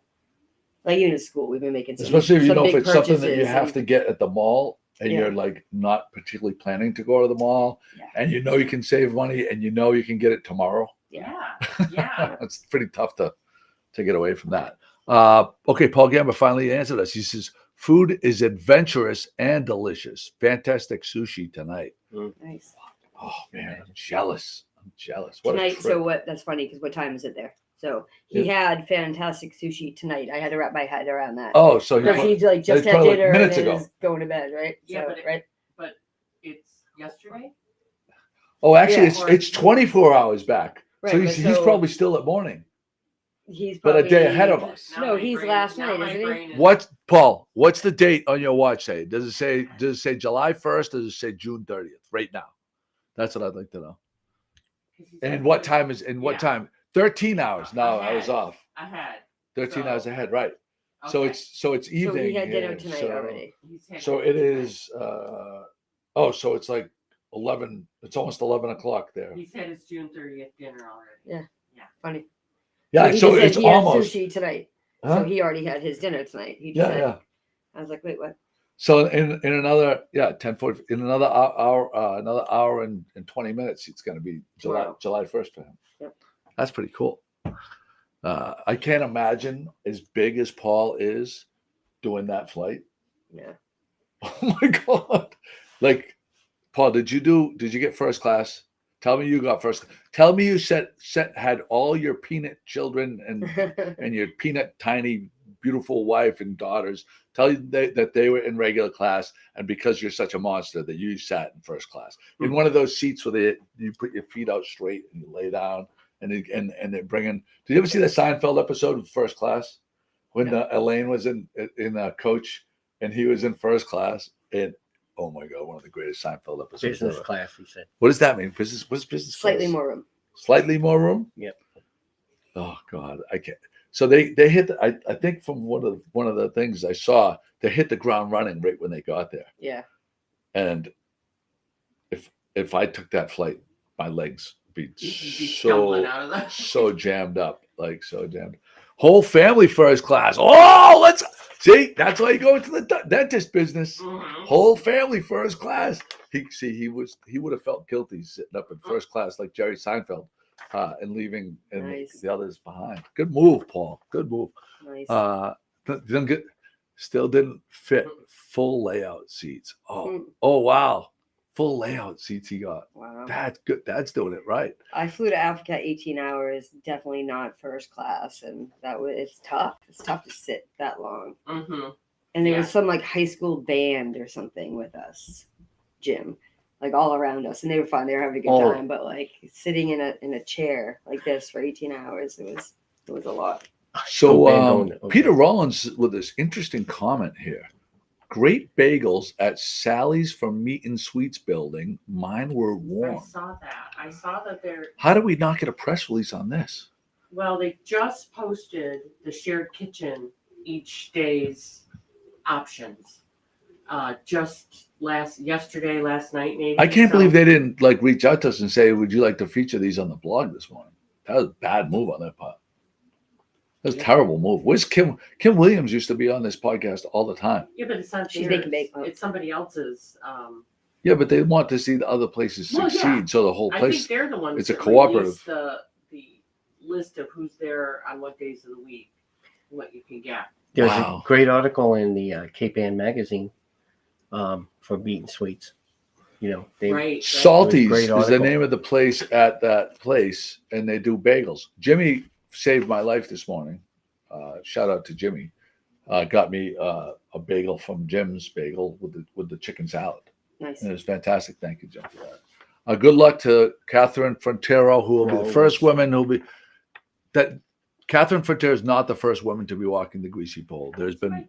Like even in school, we've been making especially if some if big it's something that you purchases have to get at the mall and Yeah. you're like not particularly planning to go to the mall, Yeah. and you can save money and you can get it tomorrow. Yeah. Yeah. It's pretty tough to get away from that. Okay, Paul Gamba finally answered us. He says, food is adventurous and delicious. Fantastic sushi tonight. Nice. Oh man, I'm jealous. What a Tonight, trip. so that's funny because what time is it there? So he had fantastic sushi tonight. I had to wrap my head around that. Oh, so Because he he like just that's had probably like dinner and minutes then ago. is going to bed, right? Yeah, So, but right. But it's yesterday. Oh, actually, Yeah. it's 24 hours back. Right, So but he's probably still at morning, He's but a day probably- ahead of us. Now No, my he's brain- last now night, my isn't he? brain is- What, Paul? What's the date on your watch say? Does it say July 1st or does it say June 30th? Right now, That's what I'd like to know. 'Cause he And said what he- time is? And what Yeah. time? 13 hours. No, I was Ahead. off. I had. 13 So- hours ahead, right? So Okay. it's So evening. he had dinner here, tonight so- already. He's had So dinner it tonight. is. So it's like 11. It's almost 11 o'clock there. He said it's June 30th dinner already. Yeah. Funny. Yeah. he So just said it's he had almost. sushi tonight. Huh? So he already had his dinner tonight. He just Yeah, said, yeah. I was like, wait, what? So in another 10:40 in another hour and 20 minutes it's going to be Tomorrow. July 1st for him. Yep. That's pretty cool. I can't imagine as big as Paul is doing that flight. Yeah. Oh my god! Like, Paul, did you get first class? Tell me you got first. Tell me you had all your peanut children and your peanut tiny beautiful wife and daughters. Tell you that they were in regular class, and because you're such a monster that you sat in first class in one of those seats where you put your feet out straight and you lay down and they bring in. Did you ever see the Seinfeld episode of First Class when Elaine was in coach and he was in first class? And oh my god, one of the greatest Seinfeld episodes Business ever. class, he said. What does that mean? Business? What's business? Slightly class? more room. Slightly more room. Yep. Oh God, I can't. So they hit. I think from one of the things I saw, they hit the ground running right when they got there. Yeah. And if I took that flight, my legs would be You'd be stumbling so out of the- so jammed up, like so jammed. Whole family first class. Oh, let's see. That's why you go into the dentist business. Mhm. Whole family first class. He would have felt guilty sitting up in first class like Jerry Seinfeld, and leaving Nice. the others behind. Good move, Paul. Good move. Nice. Still didn't fit full layout seats. Mm. Oh wow, full layout seats he got. Wow. That's good. That's doing it right. I flew to Africa 18 hours, definitely not first class, and it's tough. It's tough to sit that long. Mhm. And there Yeah. was some like high school band or something with us, Jim, like all around us, and they were fun. They were having a good Oh. time, but like sitting in a chair like this for 18 hours, it was a lot. So Okay. Peter Rollins with this interesting comment here. Great bagels at Sally's from Meat and Sweets building. Mine were I warm. saw that they're How did we not get a press release on this? well. They just posted the shared kitchen each day's options. Just last night maybe. I can't So- believe they didn't like reach out to us and say, "Would you like to feature these on the blog this morning?" That was a bad move on their part. That was a terrible move. Where's Kim? Kim Williams used to be on this podcast all the time. Yeah, but it's not She's theirs. making bagels. It's somebody else's. Yeah, but they want to see the other places Well, succeed, yeah. so the whole I think place. they're the ones. it's a that cooperative. release the list of who's there on what days of the week, what you can get. There's Wow. a great article in the Cape Ann magazine for Meat and Sweets. You know, they Right. Salties Great is the article. name of the place at that place, and they do bagels. Jimmy saved my life this morning. Shout out to Jimmy. Got me a bagel from Jim's Bagel with the chicken salad. Nice. And it was fantastic. Thank you, Jim, for that. Good luck to Catherine Frontero, who will be the Always. first woman who'll be that. Catherine Frontero is not the first woman to be walking the greasy pole. There's been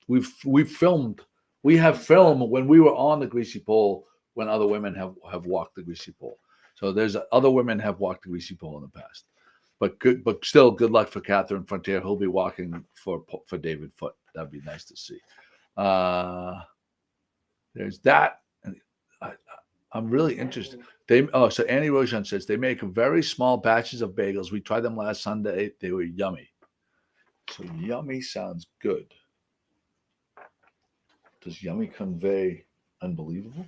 we've filmed. We have film when we were on the greasy pole when other women have walked the greasy pole. So there's other women have walked the greasy pole in the past. But still, good luck for Catherine Frontier. Who'll be walking for David Foote. That'd be nice to see. There's that. And I'm really interested. So Annie Rojan says they make very small batches of bagels. We tried them last Sunday. They were yummy. So yummy sounds good. Does yummy convey unbelievable?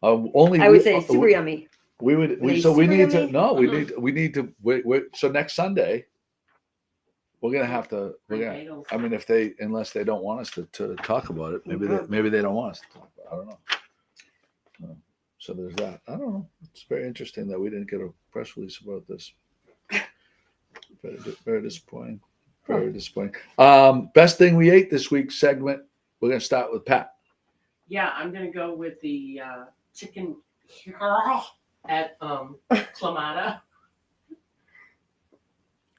Only I would say super yummy. We Are would. they So we super need to. yummy? No, we need to. So next Sunday, we're gonna have to. I mean, unless they don't want us to talk about it, maybe they don't want us to talk about it. I don't know. So there's that. I don't know. It's very interesting that we didn't get a press release about this. Very disappointing. Very disappointing. Best thing we ate this week segment. We're gonna start with Pat. Yeah, I'm gonna go with the chicken at Clamata.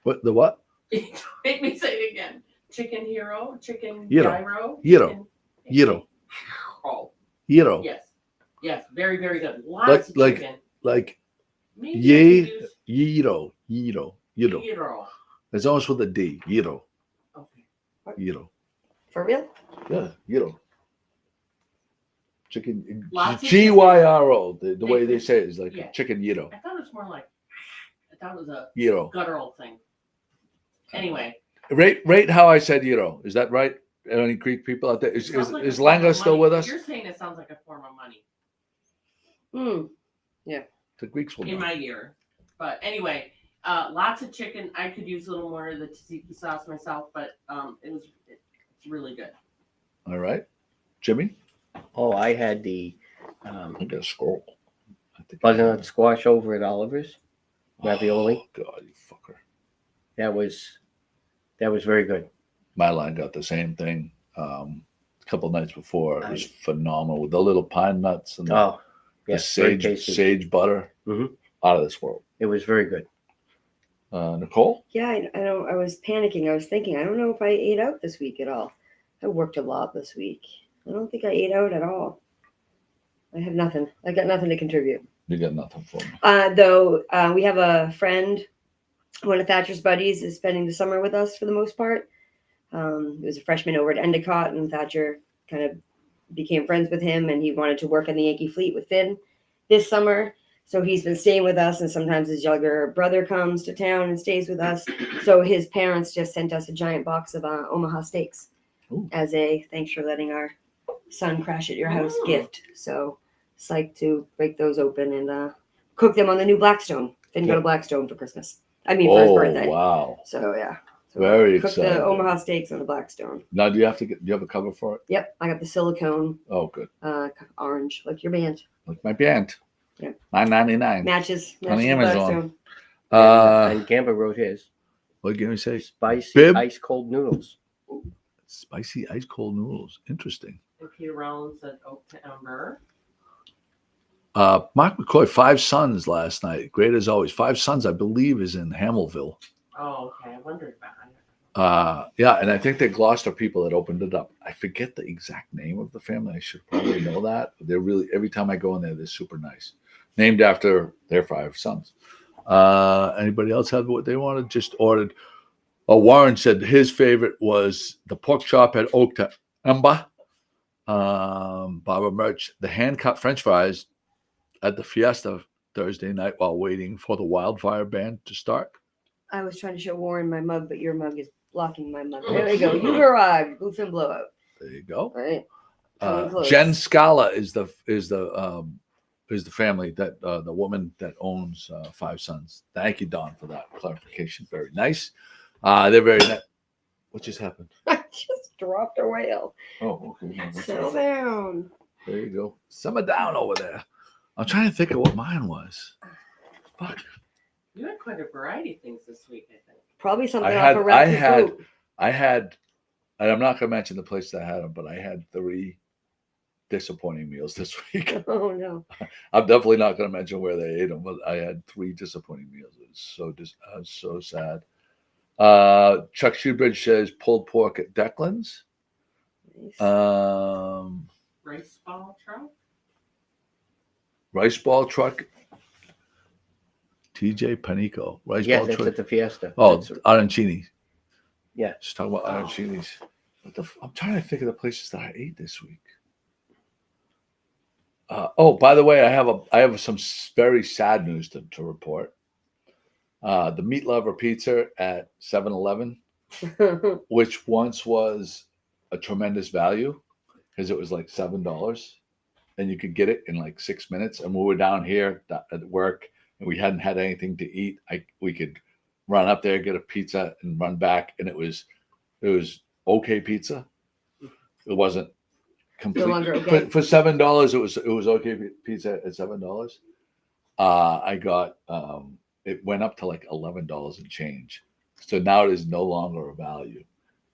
What the what? Make me say it again. Chicken hero, chicken Gyro. gyro, Gyro. chicken- Gyro. Oh, Gyro. Yes, very, very good. Lots of Like chicken. Maybe I Ye could use Gyro. gyro. It's almost with a D. Gyro. Okay. Gyro. For real? Yeah, gyro. Chicken. Lots of Gyro. The way they say it is like Yeah. chicken gyro. I thought it was more like, I thought it was a Gyro. guttural thing. Anyway. Rate how I said gyro. Is that right? Any Greek people out there? Is sounds like a is form Langa of still money. with us? You're saying it sounds like a form of money The Greeks will in know. my ear. But anyway, lots of chicken. I could use a little more of the tzatziki sauce myself, but it's really good. All right, Jimmy. Oh, I had the I got a scroll. I think butternut squash over at Oliver's ravioli. Oh, God, you fucker. That was very good. My line got the same thing a couple nights before. It was phenomenal with the little pine nuts and the Yes, very tasty. sage butter. Mhm. Out of this world. It was very good. Nicole? Yeah, I don't. I was panicking. I was thinking, I don't know if I ate out this week at all. I worked a lot this week. I don't think I ate out at all. I have nothing. I got nothing to contribute. You got nothing for me. Though we have a friend, one of Thatcher's buddies, is spending the summer with us for the most part. He was a freshman over at Endicott, and Thatcher kind of became friends with him, and he wanted to work on the Yankee fleet with Finn this summer. So he's been staying with us, and sometimes his younger brother comes to town and stays with us. So his parents just sent us a giant box of Omaha steaks as a thanks for letting our son crash at your house gift. So psyched to break those open and cook them on the new Blackstone. Didn't go to Blackstone for Christmas. I mean, for his birthday. Wow. So yeah. So Very cook exciting. the Omaha steaks on the Blackstone. Now, do you have a cover for it? Yep, I got the silicone Oh, good. orange, like your band. Like my band. Yep. $9.99. Matches On the Amazon. Blackstone. And Gamba wrote his What can we say? spicy Bib? ice cold noodles. Spicy ice cold noodles. Interesting. And Peter Rollins said oak to ember. Mark McCoy, 5 Sons last night. Great as always. 5 Sons, I believe, is in Hamilville. Oh, okay. I wondered about it. Yeah, and I think they're Gloucester people that opened it up. I forget the exact name of the family. I should probably know that. They're really, every time I go in there, they're super nice. Named after their 5 sons. Anybody else have what they wanted? Just ordered. Warren said his favorite was the pork chop at Oak to Ember. Barbara Merch, the hand-cut French fries at the Fiesta Thursday night while waiting for the Wildfire Band to start. I was trying to show Warren my mug, but your mug is blocking my mug. There we go. You've arrived. Bluefin blowout. There you go. All right. Coming close. Jen Scala is the family that the woman that owns 5 Sons. Thank you, Don, for that clarification. Very nice. They're very nice. What just happened? I just dropped a whale. Oh, okay. No, that's Settle all. down. There you go. Simmer down over there. I'm trying to think of what mine was. Fuck. You had quite a variety of things this week, I think. Probably something I off had, a I Raptor had, fruit. I had, and I'm not going to mention the place that I had them, but I had 3 disappointing meals this week. Oh no. I'm definitely not going to mention where they ate them, but I had 3 disappointing meals. It was so sad. Chuck Shoebridge says pulled pork at Declan's. Nice. Rice ball truck? Rice ball truck. TJ Panico. Rice Yeah, ball that's truck. at the Fiesta. Oh, That's- arancini. Yeah. Just talking about arancinis. I'm trying to think of the places that I ate this week. By the way, I have some very sad news to report. The Meat Lover Pizza at 7-Eleven, which once was a tremendous value because it was like $7 and you could get it in like 6 minutes. And we were down here at work and we hadn't had anything to eat. We could run up there, get a pizza and run back. And it was okay pizza. It wasn't complete. No longer okay. For $7, it was okay pizza at $7. I got it went up to like $11 and change. So now it is no longer a value,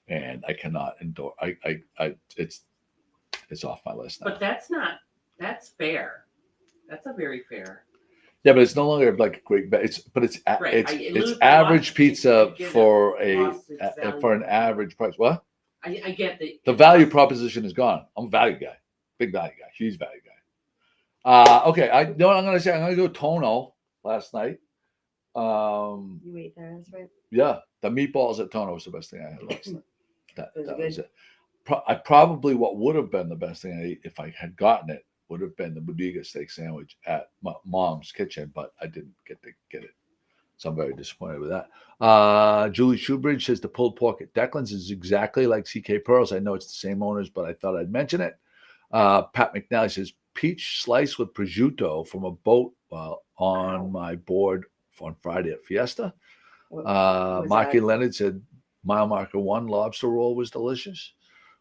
and I cannot endorse. It's off my list now. But that's fair. That's a very fair. Yeah, but it's no longer like a great. It's Right. it's average pizza for for an average price. What? I get The value proposition is gone. I'm a value guy. Big value guy. Huge value guy. Okay, I know what I'm gonna say. I'm gonna go Tono last night. You ate there, that's right. Yeah, the meatballs at Tono was the best thing I had last night. That Was it was good? it. I probably what would have been the best thing I ate if I had gotten it would have been the bodega steak sandwich at my mom's kitchen, but I didn't get to get it. So I'm very disappointed with that. Julie Shoebridge says the pulled pork at Declan's is exactly like CK Pearl's. I know it's the same owners, but I thought I'd mention it. Pat McNally says peach slice with prosciutto from a boat on my board on Friday at Fiesta. What was Marky that? Leonard said mile marker 1 lobster roll was delicious.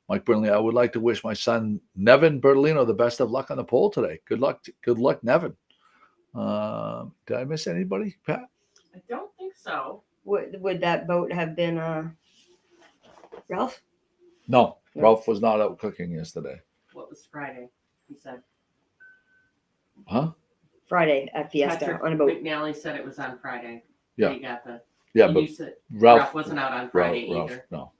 Mike Burnley, I would like to wish my son Nevin Bertolino the best of luck on the pole today. Good luck, Nevin. Did I miss anybody, Pat? I don't think so. Would that boat have been Ralph? No, No. Ralph was not out cooking yesterday. What was Friday? He said. Huh? Friday at Fiesta Patrick on a boat. McNally said it was on Friday. Yeah. He got the. Yeah, and but you said Ralph Ralph wasn't out on Friday either. No,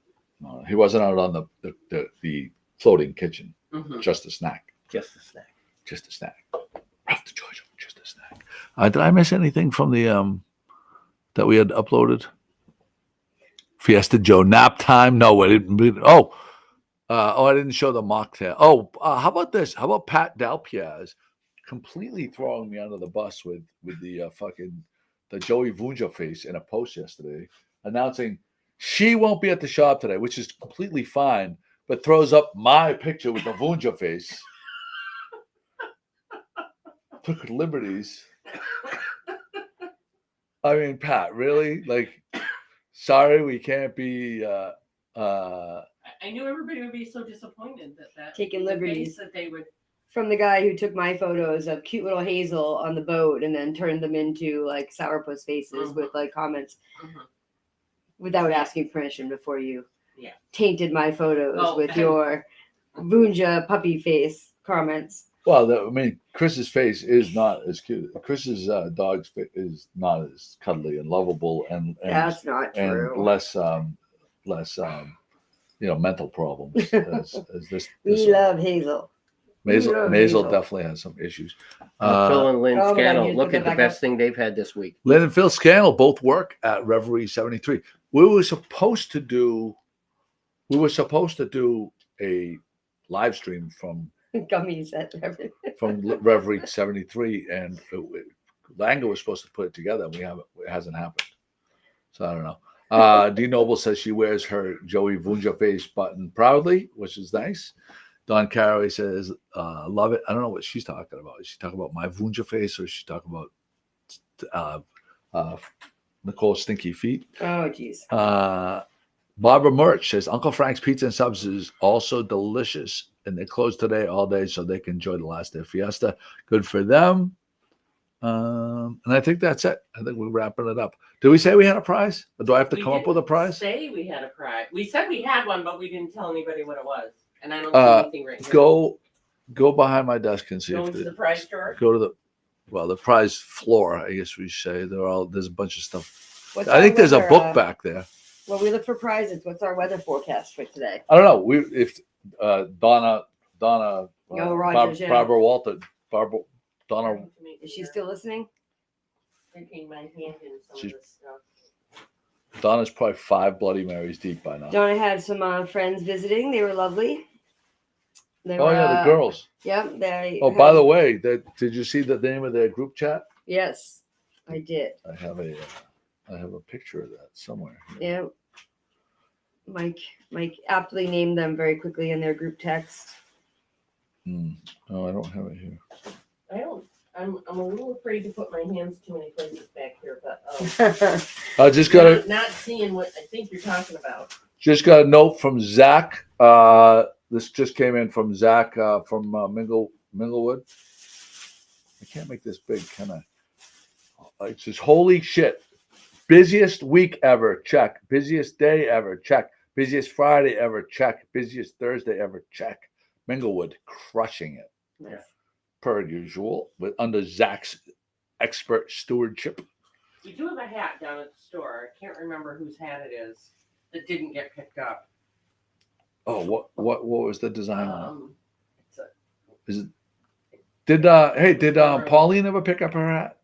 he wasn't out on the floating kitchen. Mhm. Just a snack. Just a snack. Just a snack. Ralph the George, just a snack. Did I miss anything from the that we had uploaded? Fiesta Joe nap time? No, I didn't. I didn't show the mocktail. How about this? How about Pat Dalpiaz completely throwing me under the bus with the the Joey Vunja face in a post yesterday, announcing she won't be at the shop today, which is completely fine, but throws up my picture with the Vunja face. Took liberties. I mean, Pat, really? Like, sorry, we can't be. I knew everybody would be so disappointed that Taking the liberties. face that they would. From the guy who took my photos of cute little Hazel on the boat and then turned them into like sourpuss faces with like comments without asking permission before you tainted my photos with your Vunja puppy face comments. Well, Chris's face is not as cute. Chris's dog's face is not as cuddly and lovable, and That's not true. And less mental problems as this. We love Hazel. Maisel definitely has some issues. Phil and Lynn Oh, my God, Scannell, you look put at that the back best thing they've had this week. Lynn and Phil Scannell both work at Reverie 73. We were supposed to do a live stream from Gummies at Reverie 73, and Langer was supposed to put it together, and it hasn't happened. So I don't know. Dee Noble says she wears her Joey Vunja face button proudly, which is nice. Don Carey says, love it. I don't know what she's talking about. Is she talking about my Vunja face, or is she talking about Nicole's stinky feet? Oh, geez. Barbara Murch says, Uncle Frank's Pizza and Subs is also delicious, and they close today all day so they can enjoy the last day of Fiesta. Good for them. And I think that's it. I think we're wrapping it up. Did we say we had a prize? Or do I have to come up with a prize? Say we had a prize. We said we had one, but we didn't tell anybody what it was. And I don't see anything right here. Go behind my desk and see Go if into the prize drawer. Go to the prize floor, I guess we say. There's a bunch of stuff. What's I our think there's a weather, book back there. Well, we look for prizes. What's our weather forecast for today? I don't know. If Donna Rogers, yeah. Barbara Walton, Donna. Is she still listening? Sticking my hand in some She's- of this stuff. Donna's probably 5 Bloody Marys deep by now. Donna had some friends visiting. They were lovely. They Oh were, yeah, the girls. Yep. They. Oh, by the way, did you see the name of their group chat? Yes, I did. I have a picture of that somewhere. Yeah. Mike aptly named them very quickly in their group text. Oh, I don't have it here. I'm a little afraid to put my hands too many places back here, but I just got not seeing what I think you're talking about. a note from Zach. This just came in from Zach from Minglewood. I can't make this big, can I? It says, holy shit. Busiest week ever, check. Busiest day ever, check. Busiest Friday ever, check. Busiest Thursday ever, check. Minglewood crushing it. Nice. Per usual, under Zach's expert stewardship. We do have a hat down at the store. I can't remember whose hat it is that didn't get picked up. Oh, what was the design on It's a Is it? Did Pauline ever pick up her hat?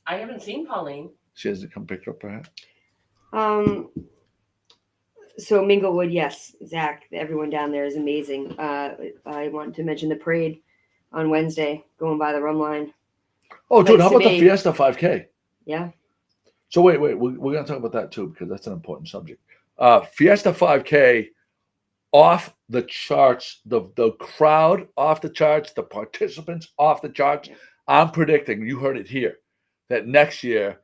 I haven't seen Pauline. She hasn't come pick up her hat. So Minglewood, yes, Zach, everyone down there is amazing. I wanted to mention the parade on Wednesday, going by the rum line. Oh, dude, Nice how to about the meet. Fiesta 5K? Yeah. So wait, we're gonna talk about that too because that's an important subject. Fiesta 5K off the charts, the crowd off the charts, the participants off the charts. I'm predicting, you heard it here, that next year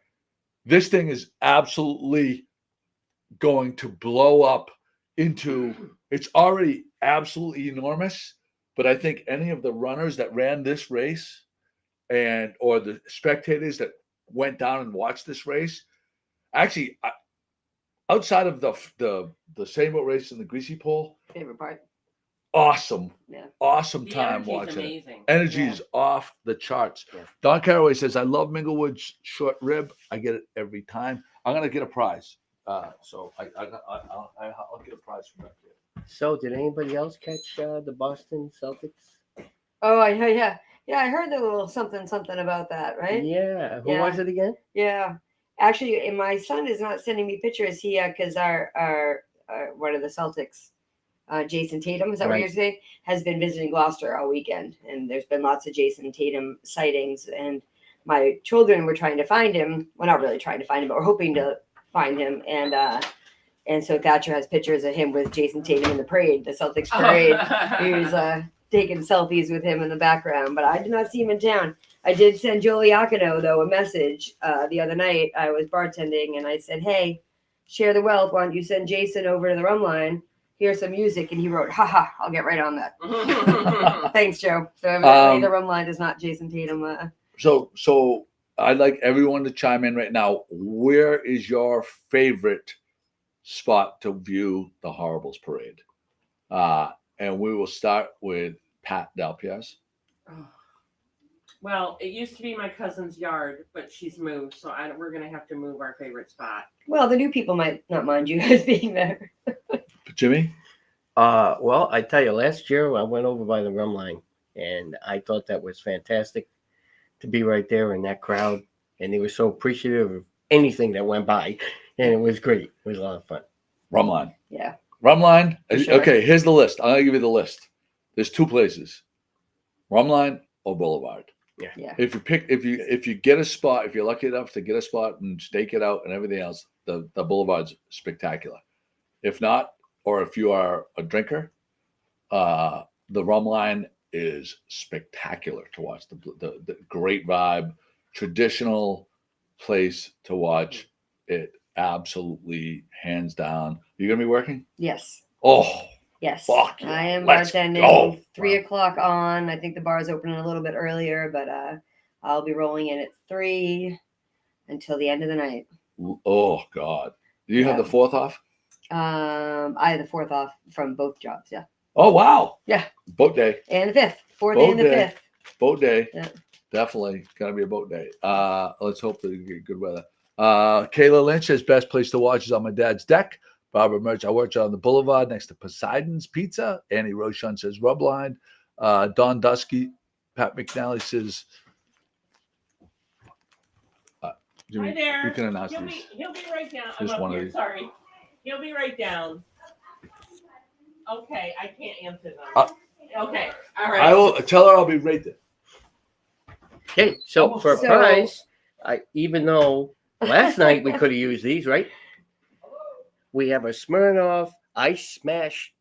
this thing is absolutely going to blow up into, it's already absolutely enormous, but I think any of the runners that ran this race or the spectators that went down and watched this race, actually outside of the sailboat race and the greasy pole, Favorite part. awesome The time energy's watching it. amazing. Energy is off the charts. Yeah. Don Caraway says, I love Minglewood's short rib. I get it every time. I'm gonna get a prize. So I'll get a prize from that kid. So, did anybody else catch the Boston Celtics? Oh, yeah. I heard the little something about that, right? Yeah. Who Yeah. was it again? Yeah. Actually, and my son is not sending me pictures. Because our one of the Celtics, Jason Tatum, is that what Right. you're saying? Has been visiting Gloucester all weekend, and there's been lots of Jason Tatum sightings. And my children were trying to find him. Well, not really trying to find him, but we're hoping to find him. And so Thatcher has pictures of him with Jason Tatum in the parade, the Celtics parade. He was taking selfies with him in the background, but I did not see him in town. I did send Joey Iacono, though, a message the other night. I was bartending, and I said, hey, share the wealth. Why don't you send Jason over to the rum line? Here's some music. And he wrote, haha, I'll get right on that. Thanks, Joe. So evidently the rum line is not Jason Tatum. So I'd like everyone to chime in right now. Where is your favorite spot to view the Horribles parade? And we will start with Pat Dalpiaz. Well, it used to be my cousin's yard, but she's moved, so we're going to have to move our favorite spot. Well, the new people might not mind you guys being there. Jimmy? Well, I tell you, last year I went over by the rum line, and I thought that was fantastic to be right there in that crowd. And they were so appreciative of anything that went by, and it was great. It was a lot of fun. Rum line. Yeah. Rum line. Sure. Okay, here's the list. I'm going to give you the list. There's two places. Rum line or Boulevard. Yeah. If you get a spot, if you're lucky enough to get a spot and stake it out and everything else, the Boulevard's spectacular. If not, or if you are a drinker, the rum line is spectacular to watch. The great vibe, traditional place to watch it. Absolutely, hands down. You gonna be working? Yes. Oh, Yes. fuck yeah. I am Let's bartending. go. 3 o'clock on. I think the bar is opening a little bit earlier, but I'll be rolling in at 3 until the end of the night. Oh God. Do you have Yeah. the 4th off? I had the 4th off from both jobs. Yeah. Oh wow. Yeah. Boat day. And the 5th. 4th Boat and the day. 5th. Boat day. Yeah. Definitely gonna be a boat day. Let's hope that we get good weather. Kayla Lynch says best place to watch is on my dad's deck. Barbara Merch, I worked on the boulevard next to Poseidon's Pizza. Annie Rochon says rub line. Don Dusky, Pat McNally says Jimmy, Hi there. you can announce He'll these. be right down. Just I'm one up of here. these. Sorry. He'll be right down. Okay, I can't answer them. Okay, all right. I will tell her I'll be right there. Okay, so for a So- prize, even though last night we could have used these, right? We have a Smirnoff Ice Smash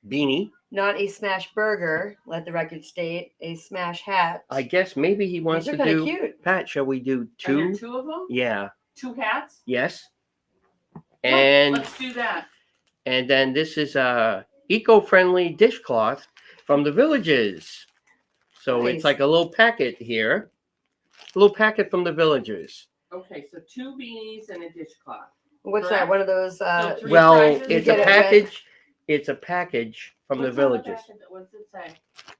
beanie. Not a smash burger, let the record state. A smash hat. I guess maybe he wants These are to kind of do. cute. Pat, shall we do Are there 2? 2 of them? Yeah. 2 hats? Yes. Yeah, And let's do that. and then this is a eco-friendly dishcloth from the Villages. So Nice. it's like a little packet here. A little packet from the Villages. Okay, so 2 beanies and a dishcloth. What's Correct. that? One of those. So 3 Well, prizes? it's get a it package. It's a package from the What's on Villages. back of it? What's it say?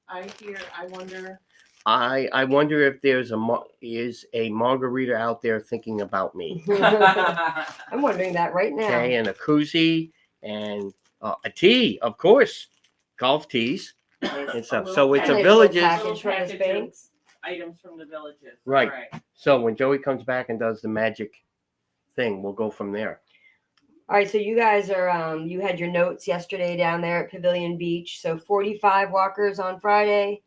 I wonder. I wonder if there's is a margarita out there thinking about me. I'm wondering that right now. Okay, and a koozie and a tea, of course, golf tees. and stuff. little So it's a Nice villages. little package for Little Miss package of- Banks. items from the villages. Right. All right. So when Joey comes back and does the magic thing, we'll go from there. All right, so you guys are you had your notes yesterday down there at Pavilion Beach. So 45 walkers on Friday,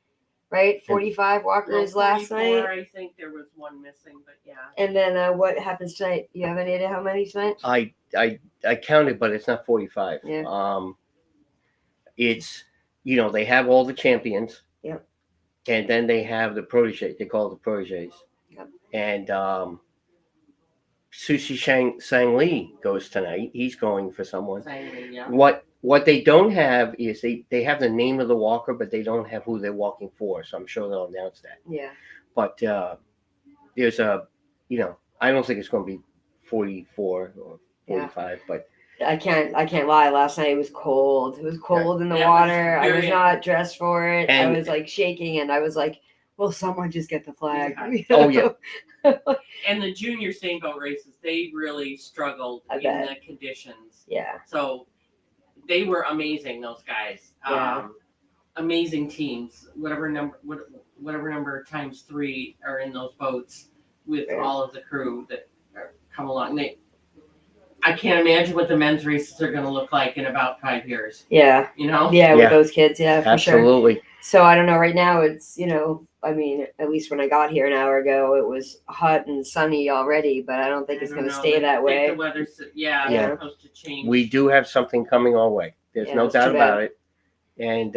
right? 45 walkers Well, last 44, night. I think there was one missing, but yeah. And then what happens tonight? You have any idea how many tonight? I counted, but it's not 45. Yeah. It's they have all the champions. Yep. And then they have the protege. They call it the proteges. Yep. And Sushi Sang Lee goes tonight. He's going for someone. Same, yeah. What they don't have is they have the name of the walker, but they don't have who they're walking for. So I'm sure they'll announce that. Yeah. But there's I don't think it's going to be 44 or 45, but I can't lie. Last night it was cold. It was cold in the Yeah, it was water. I was very- not dressed for it. And- I was like shaking, and I was like, "Will someone just get the flag?" Yeah. You Oh, know? yeah. And the junior sailboat races, they really struggled I in bet. the conditions. Yeah. So they were amazing, those guys. Yeah. Amazing teams. Whatever number times 3 are in those boats with Yeah. all of the crew that come along. I can't imagine what the men's races are going to look like in about 5 years. Yeah. You know? Yeah. With Yeah. those kids. Yeah. For sure. absolutely. So I don't know. Right now it's I mean, at least when I got here an hour ago, it was hot and sunny already. But I don't think it's I going don't to know. stay They that think way. The weather's Yeah. it's supposed to change. We do have something coming our way. There's Yeah, no it's doubt too about bad. it. And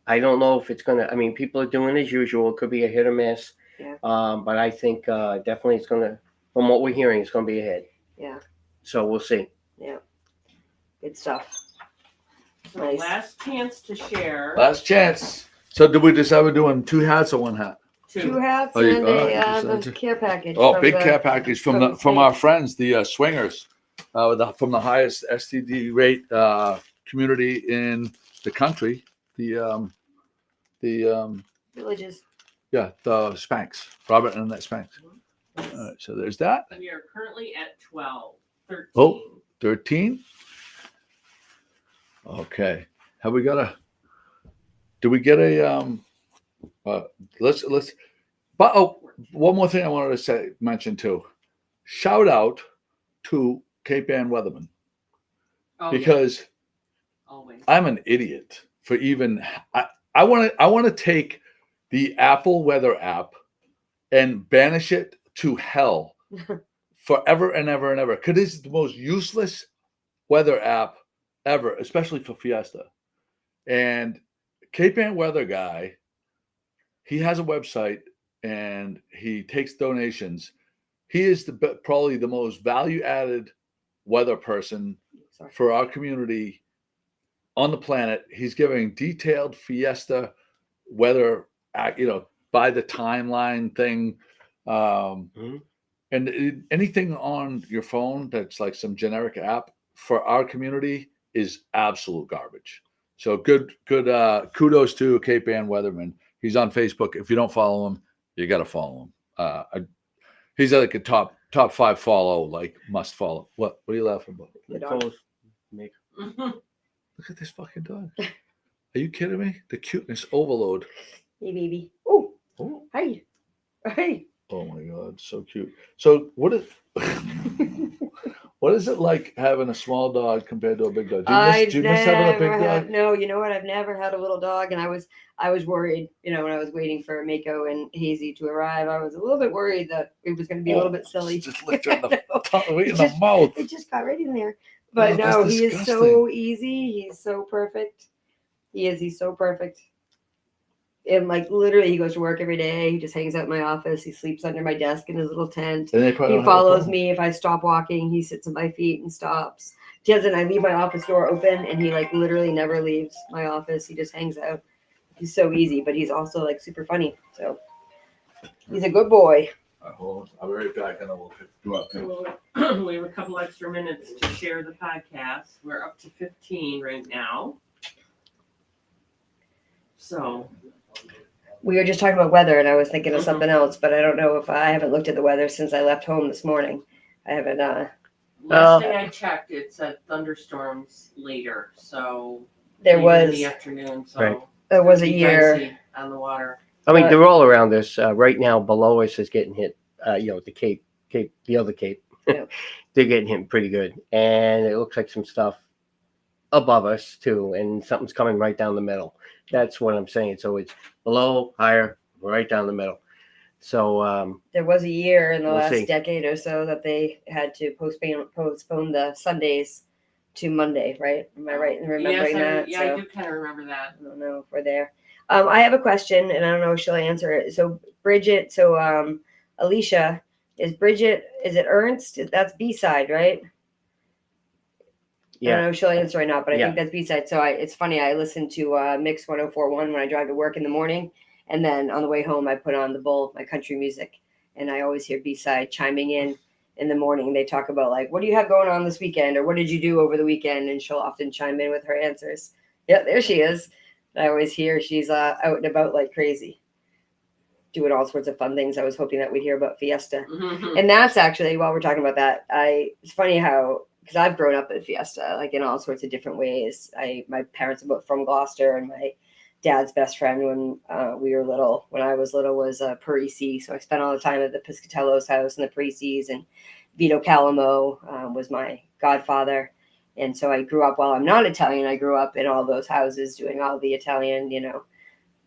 I don't know if it's gonna. I mean, people are doing as usual. It could be a hit or miss. Yeah. But I think definitely it's gonna. From what we're hearing, it's gonna be a hit. Yeah. So we'll see. Good stuff. So Nice. last chance to share. Last chance. So did we decide we're doing 2 hats or 1 hat? 2 hats Oh, you- and alright, the care package. Oh, from big the- care package from from our Spain. friends, the swingers, from the highest STD rate community in the country. The Villages. the Spanx, Robert and Annette Spanx. All right, so there's that. We are currently at 12, 13. Oh. 13. Okay. Have we got do we get a let's but one more thing I wanted to mention too. Shout out to Cape Ann Weatherman, Oh, because yeah, always. I'm an idiot for even I want to take the Apple weather app and banish it to hell forever and ever and ever, because this is the most useless weather app ever, especially for Fiesta. And Cape Ann Weather Guy, he has a website and he takes donations. He is probably the most value-added weather person Sorry. for our community on the planet. He's giving detailed Fiesta weather, by the timeline thing. And anything on your phone that's like some generic app for our community is absolute garbage. So good kudos to Cape Ann Weatherman. He's on Facebook. If you don't follow him, you got to follow him. He's like a top 5 follow, like must follow. What are you laughing about? The dog. Look at this fucking dog. Are you kidding me? The cuteness overload. Hey, baby. Oh, Oh, hey. Hey. oh my God, so cute. So what is what is it like having a small dog compared to a big dog? Do you miss having a big dog? No, you know what? I've never had a little dog, and I was worried. When I was waiting for Mako and Hazy to arrive, I was a little bit worried that it was going to be a little bit silly. Just licked her in the, No, tongue, in the just- mouth. it just got right in there. But Oh, no, that's he is so disgusting. easy. He's so perfect. He's so perfect. And like literally, he goes to work every day. He just hangs out in my office. He sleeps under my desk in his little tent. And they probably He don't have a follows problem. me if I stop walking. He sits at my feet and stops. He doesn't. I leave my office door open, and he like literally never leaves my office. He just hangs out. He's so easy, but he's also like super funny. So he's a good boy. Hold on. I'll be right back, and then we'll pick you up. So we have a couple extra minutes to share the podcast. We're up to 15 right now. So We were just talking about weather, and I was thinking of something else, but I don't know if I haven't looked at the weather since I left home this morning. I haven't. last thing I checked, it said thunderstorms later. So there even was in the afternoon. So Right. there was a it'd be year. dicey on the water. I mean, But- they're all around us. Right now, below us is getting hit. The Cape, the other Cape. Yeah. They're getting hit pretty good. And it looks like some stuff above us, too. And something's coming right down the middle. That's what I'm saying. So it's below, higher, right down the middle. So, There was a year in the We'll last see. decade or so that they had to postpone the Sundays to Monday, right? Am I right in remembering that? Yeah, So, I do kind of remember that. I don't know if we're there. I have a question, and I don't know if she'll answer it. So Bridget, Alicia, is it Ernst? That's B-side, right? I don't yeah. know if she'll answer or not, but I Yeah. think that's B-side. So it's funny, I listen to Mix 1041 when I drive to work in the morning, and then on the way home I put on the Bull, my country music, and I always hear B-side chiming in the morning. They talk about like, what do you have going on this weekend, or what did you do over the weekend, and she'll often chime in with her answers. Yeah, there she is. I always hear she's out and about like crazy, doing all sorts of fun things. I was hoping that we'd hear about Fiesta. And that's actually, while we're talking about that, it's funny how, because I've grown up at Fiesta, like in all sorts of different ways. My parents are both from Gloucester, and my dad's best friend when I was little, was Parisi. So I spent all the time at the Piscatello's house and the Parisis, and Vito Calamo was my godfather. And so I grew up, while I'm not Italian, I grew up in all those houses doing all the Italian,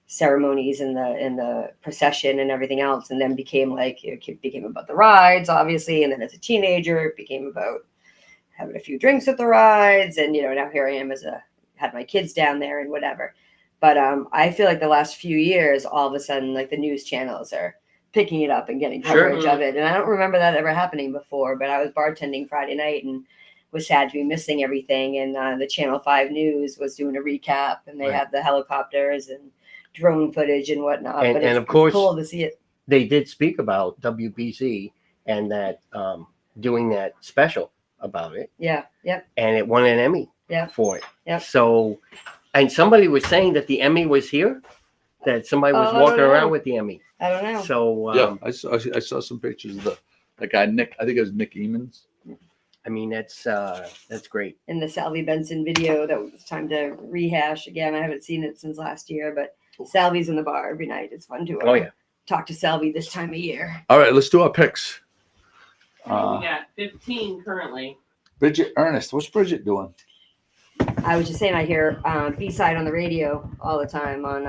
ceremonies and the procession and everything else. And then became it became about the rides, obviously. And then as a teenager, it became about having a few drinks at the rides. And, now here I am had my kids down there and whatever. But I feel like the last few years, all of a sudden, like the news channels are picking it up and getting coverage of it. And I don't remember that ever happening before, but I was bartending Friday night and was sad to be missing everything. And the Channel 5 News was doing a recap, and they had the helicopters and drone footage and whatnot. And- But and it's of course- cool to see it. They did speak about WBC and that doing that special about it. Yeah. Yep. And it won an Emmy Yeah. for it. Yep. So, and somebody was saying that the Emmy was here, that somebody was Oh, I walking don't know. around with the Emmy. I don't know. So, Yeah, I saw some pictures of the guy Nick. I think it was Nick Eamons. I mean, that's great. In the Salvi Benson video that was time to rehash again. I haven't seen it since last year, but Salvi's in the bar every night. It's fun to Oh yeah. talk to Salvi this time of year. All right, let's do our picks. We got 15 currently. Bridget Ernest, what's Bridget doing? I was just saying, I hear B-side on the radio all the time on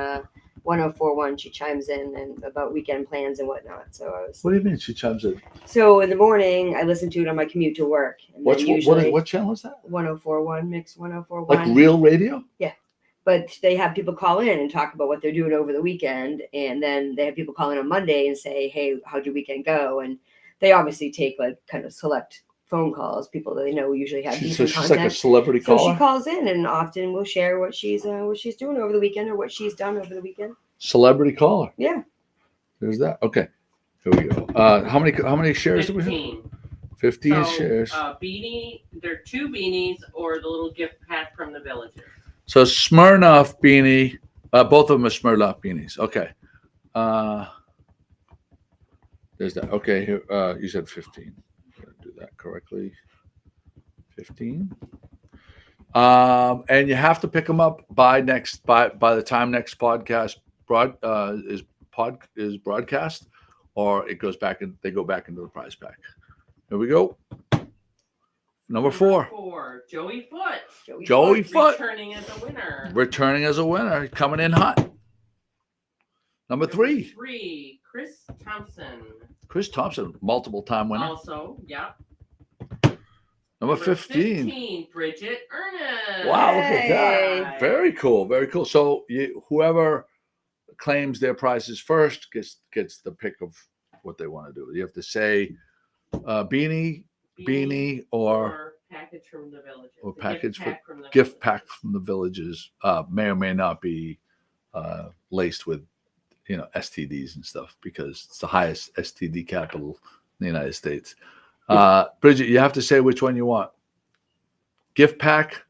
1041. She chimes in and about weekend plans and whatnot. So What do you mean she chimes in? So in the morning, I listen to it on my commute to work. And then usually What channel is that? 1041, Mix 1041. Like real radio? But they have people call in and talk about what they're doing over the weekend. And then they have people call in on Monday and say, hey, how'd your weekend go? And they obviously take like kind of select phone calls, people that they know usually have So decent she's content. like a celebrity So caller? she calls in and often will share what she's doing over the weekend or what she's done over the weekend. Celebrity caller. Yeah. There's that. Okay. Here we go. How many shares do we have? 15. 15 So, shares. Beanie, there are 2 beanies or the little gift pack from the Villager. So Smirnoff beanie. Both of them are Smirnoff beanies. Okay. There's that. Okay. Here, you said 15. Do that correctly. 15. And you have to pick them up by the time next podcast is broadcast, or it goes back and they go back into the prize pack. Here we go. Number 4. Joey Foot. Joey Foot Returning as a winner. returning as a winner, coming in hot. Number 3, 3. Chris Thompson. Chris Thompson, multiple time winner. Also, yeah. Number 15. 15. Bridget Ernest. Wow, look at Hey. that. Very cool. Very cool. So whoever claims their prizes first gets the pick of what they want to do. You have to say beanie, or package from the Villages. or The package gift for pack from gift pack from the Villages. the Villages. May or may not be laced with STDs and stuff, because it's the highest STD capital in the United States. Bridget, you have to say which one you want. Gift pack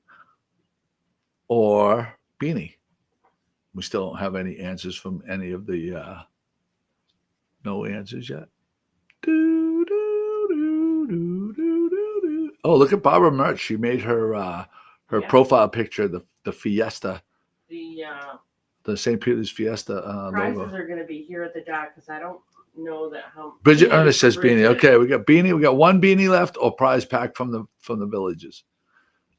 or beanie. We still don't have any answers from any of the no answers yet. Oh, look at Barbara Mertz. She made her Yeah. profile picture the Fiesta, The the St. Peter's Fiesta prizes logo. are going to be here at the dock because I don't know that how. Bridget Beanie, Ernest says beanie. Bridget. Okay, we got beanie. We got one beanie left, or prize pack from the villages.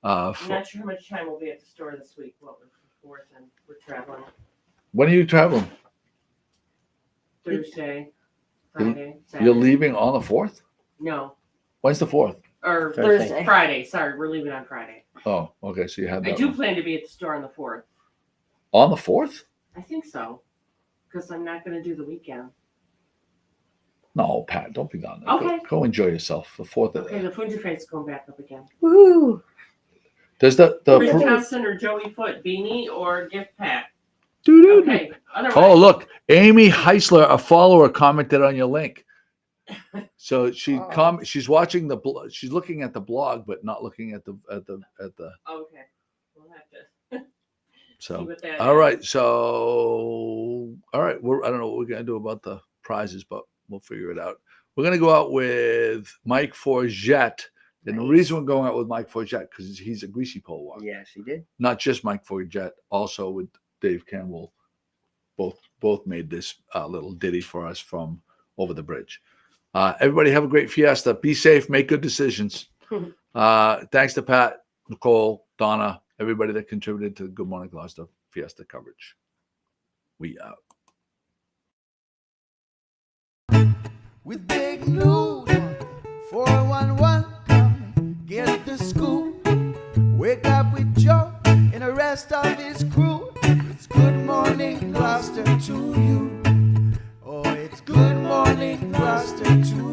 I'm not sure how much time we'll be at the store this week. What was the 4th, and we're traveling When are you traveling? Thursday, Friday, Saturday. You're leaving on the 4th? No, When's the 4th? or Thursday. Friday. Sorry, we're leaving on Friday. Oh, okay. So you have I that do one. plan to be at the store on the 4th. On the 4th? I think so, because I'm not going to do the weekend. No, Pat, don't be done. Okay. Go enjoy yourself. The 4th. Okay, the Fuji Face going back up again. Woo! Does Chris the Thompson or Joey Foot beanie or gift pack? doo-doo-doo. Okay. Otherwise, Oh, look, Amy Heisler, a follower, commented on your link. So she's watching she's looking at the blog, but not looking at the. Okay. We'll have to see So what that all is. right, so all right, I don't know what we're gonna do about the prizes, but we'll figure it out. We're gonna go out with Mike Forget, and the reason we're going out with Mike Forget because he's a greasy pole walker. Yes, he did. Not just Mike Forget, also with Dave Campbell. Both made this little ditty for us from over the bridge. Everybody have a great Fiesta. Be safe. Make good decisions. Thanks to Pat, Nicole, Donna, everybody that contributed to the Good Morning Gloucester Fiesta coverage. We out. With big news, 411, come get the scoop. Wake up with Joe and the rest of his crew. It's Good Morning Gloucester to you. Oh, it's Good Morning Gloucester to you.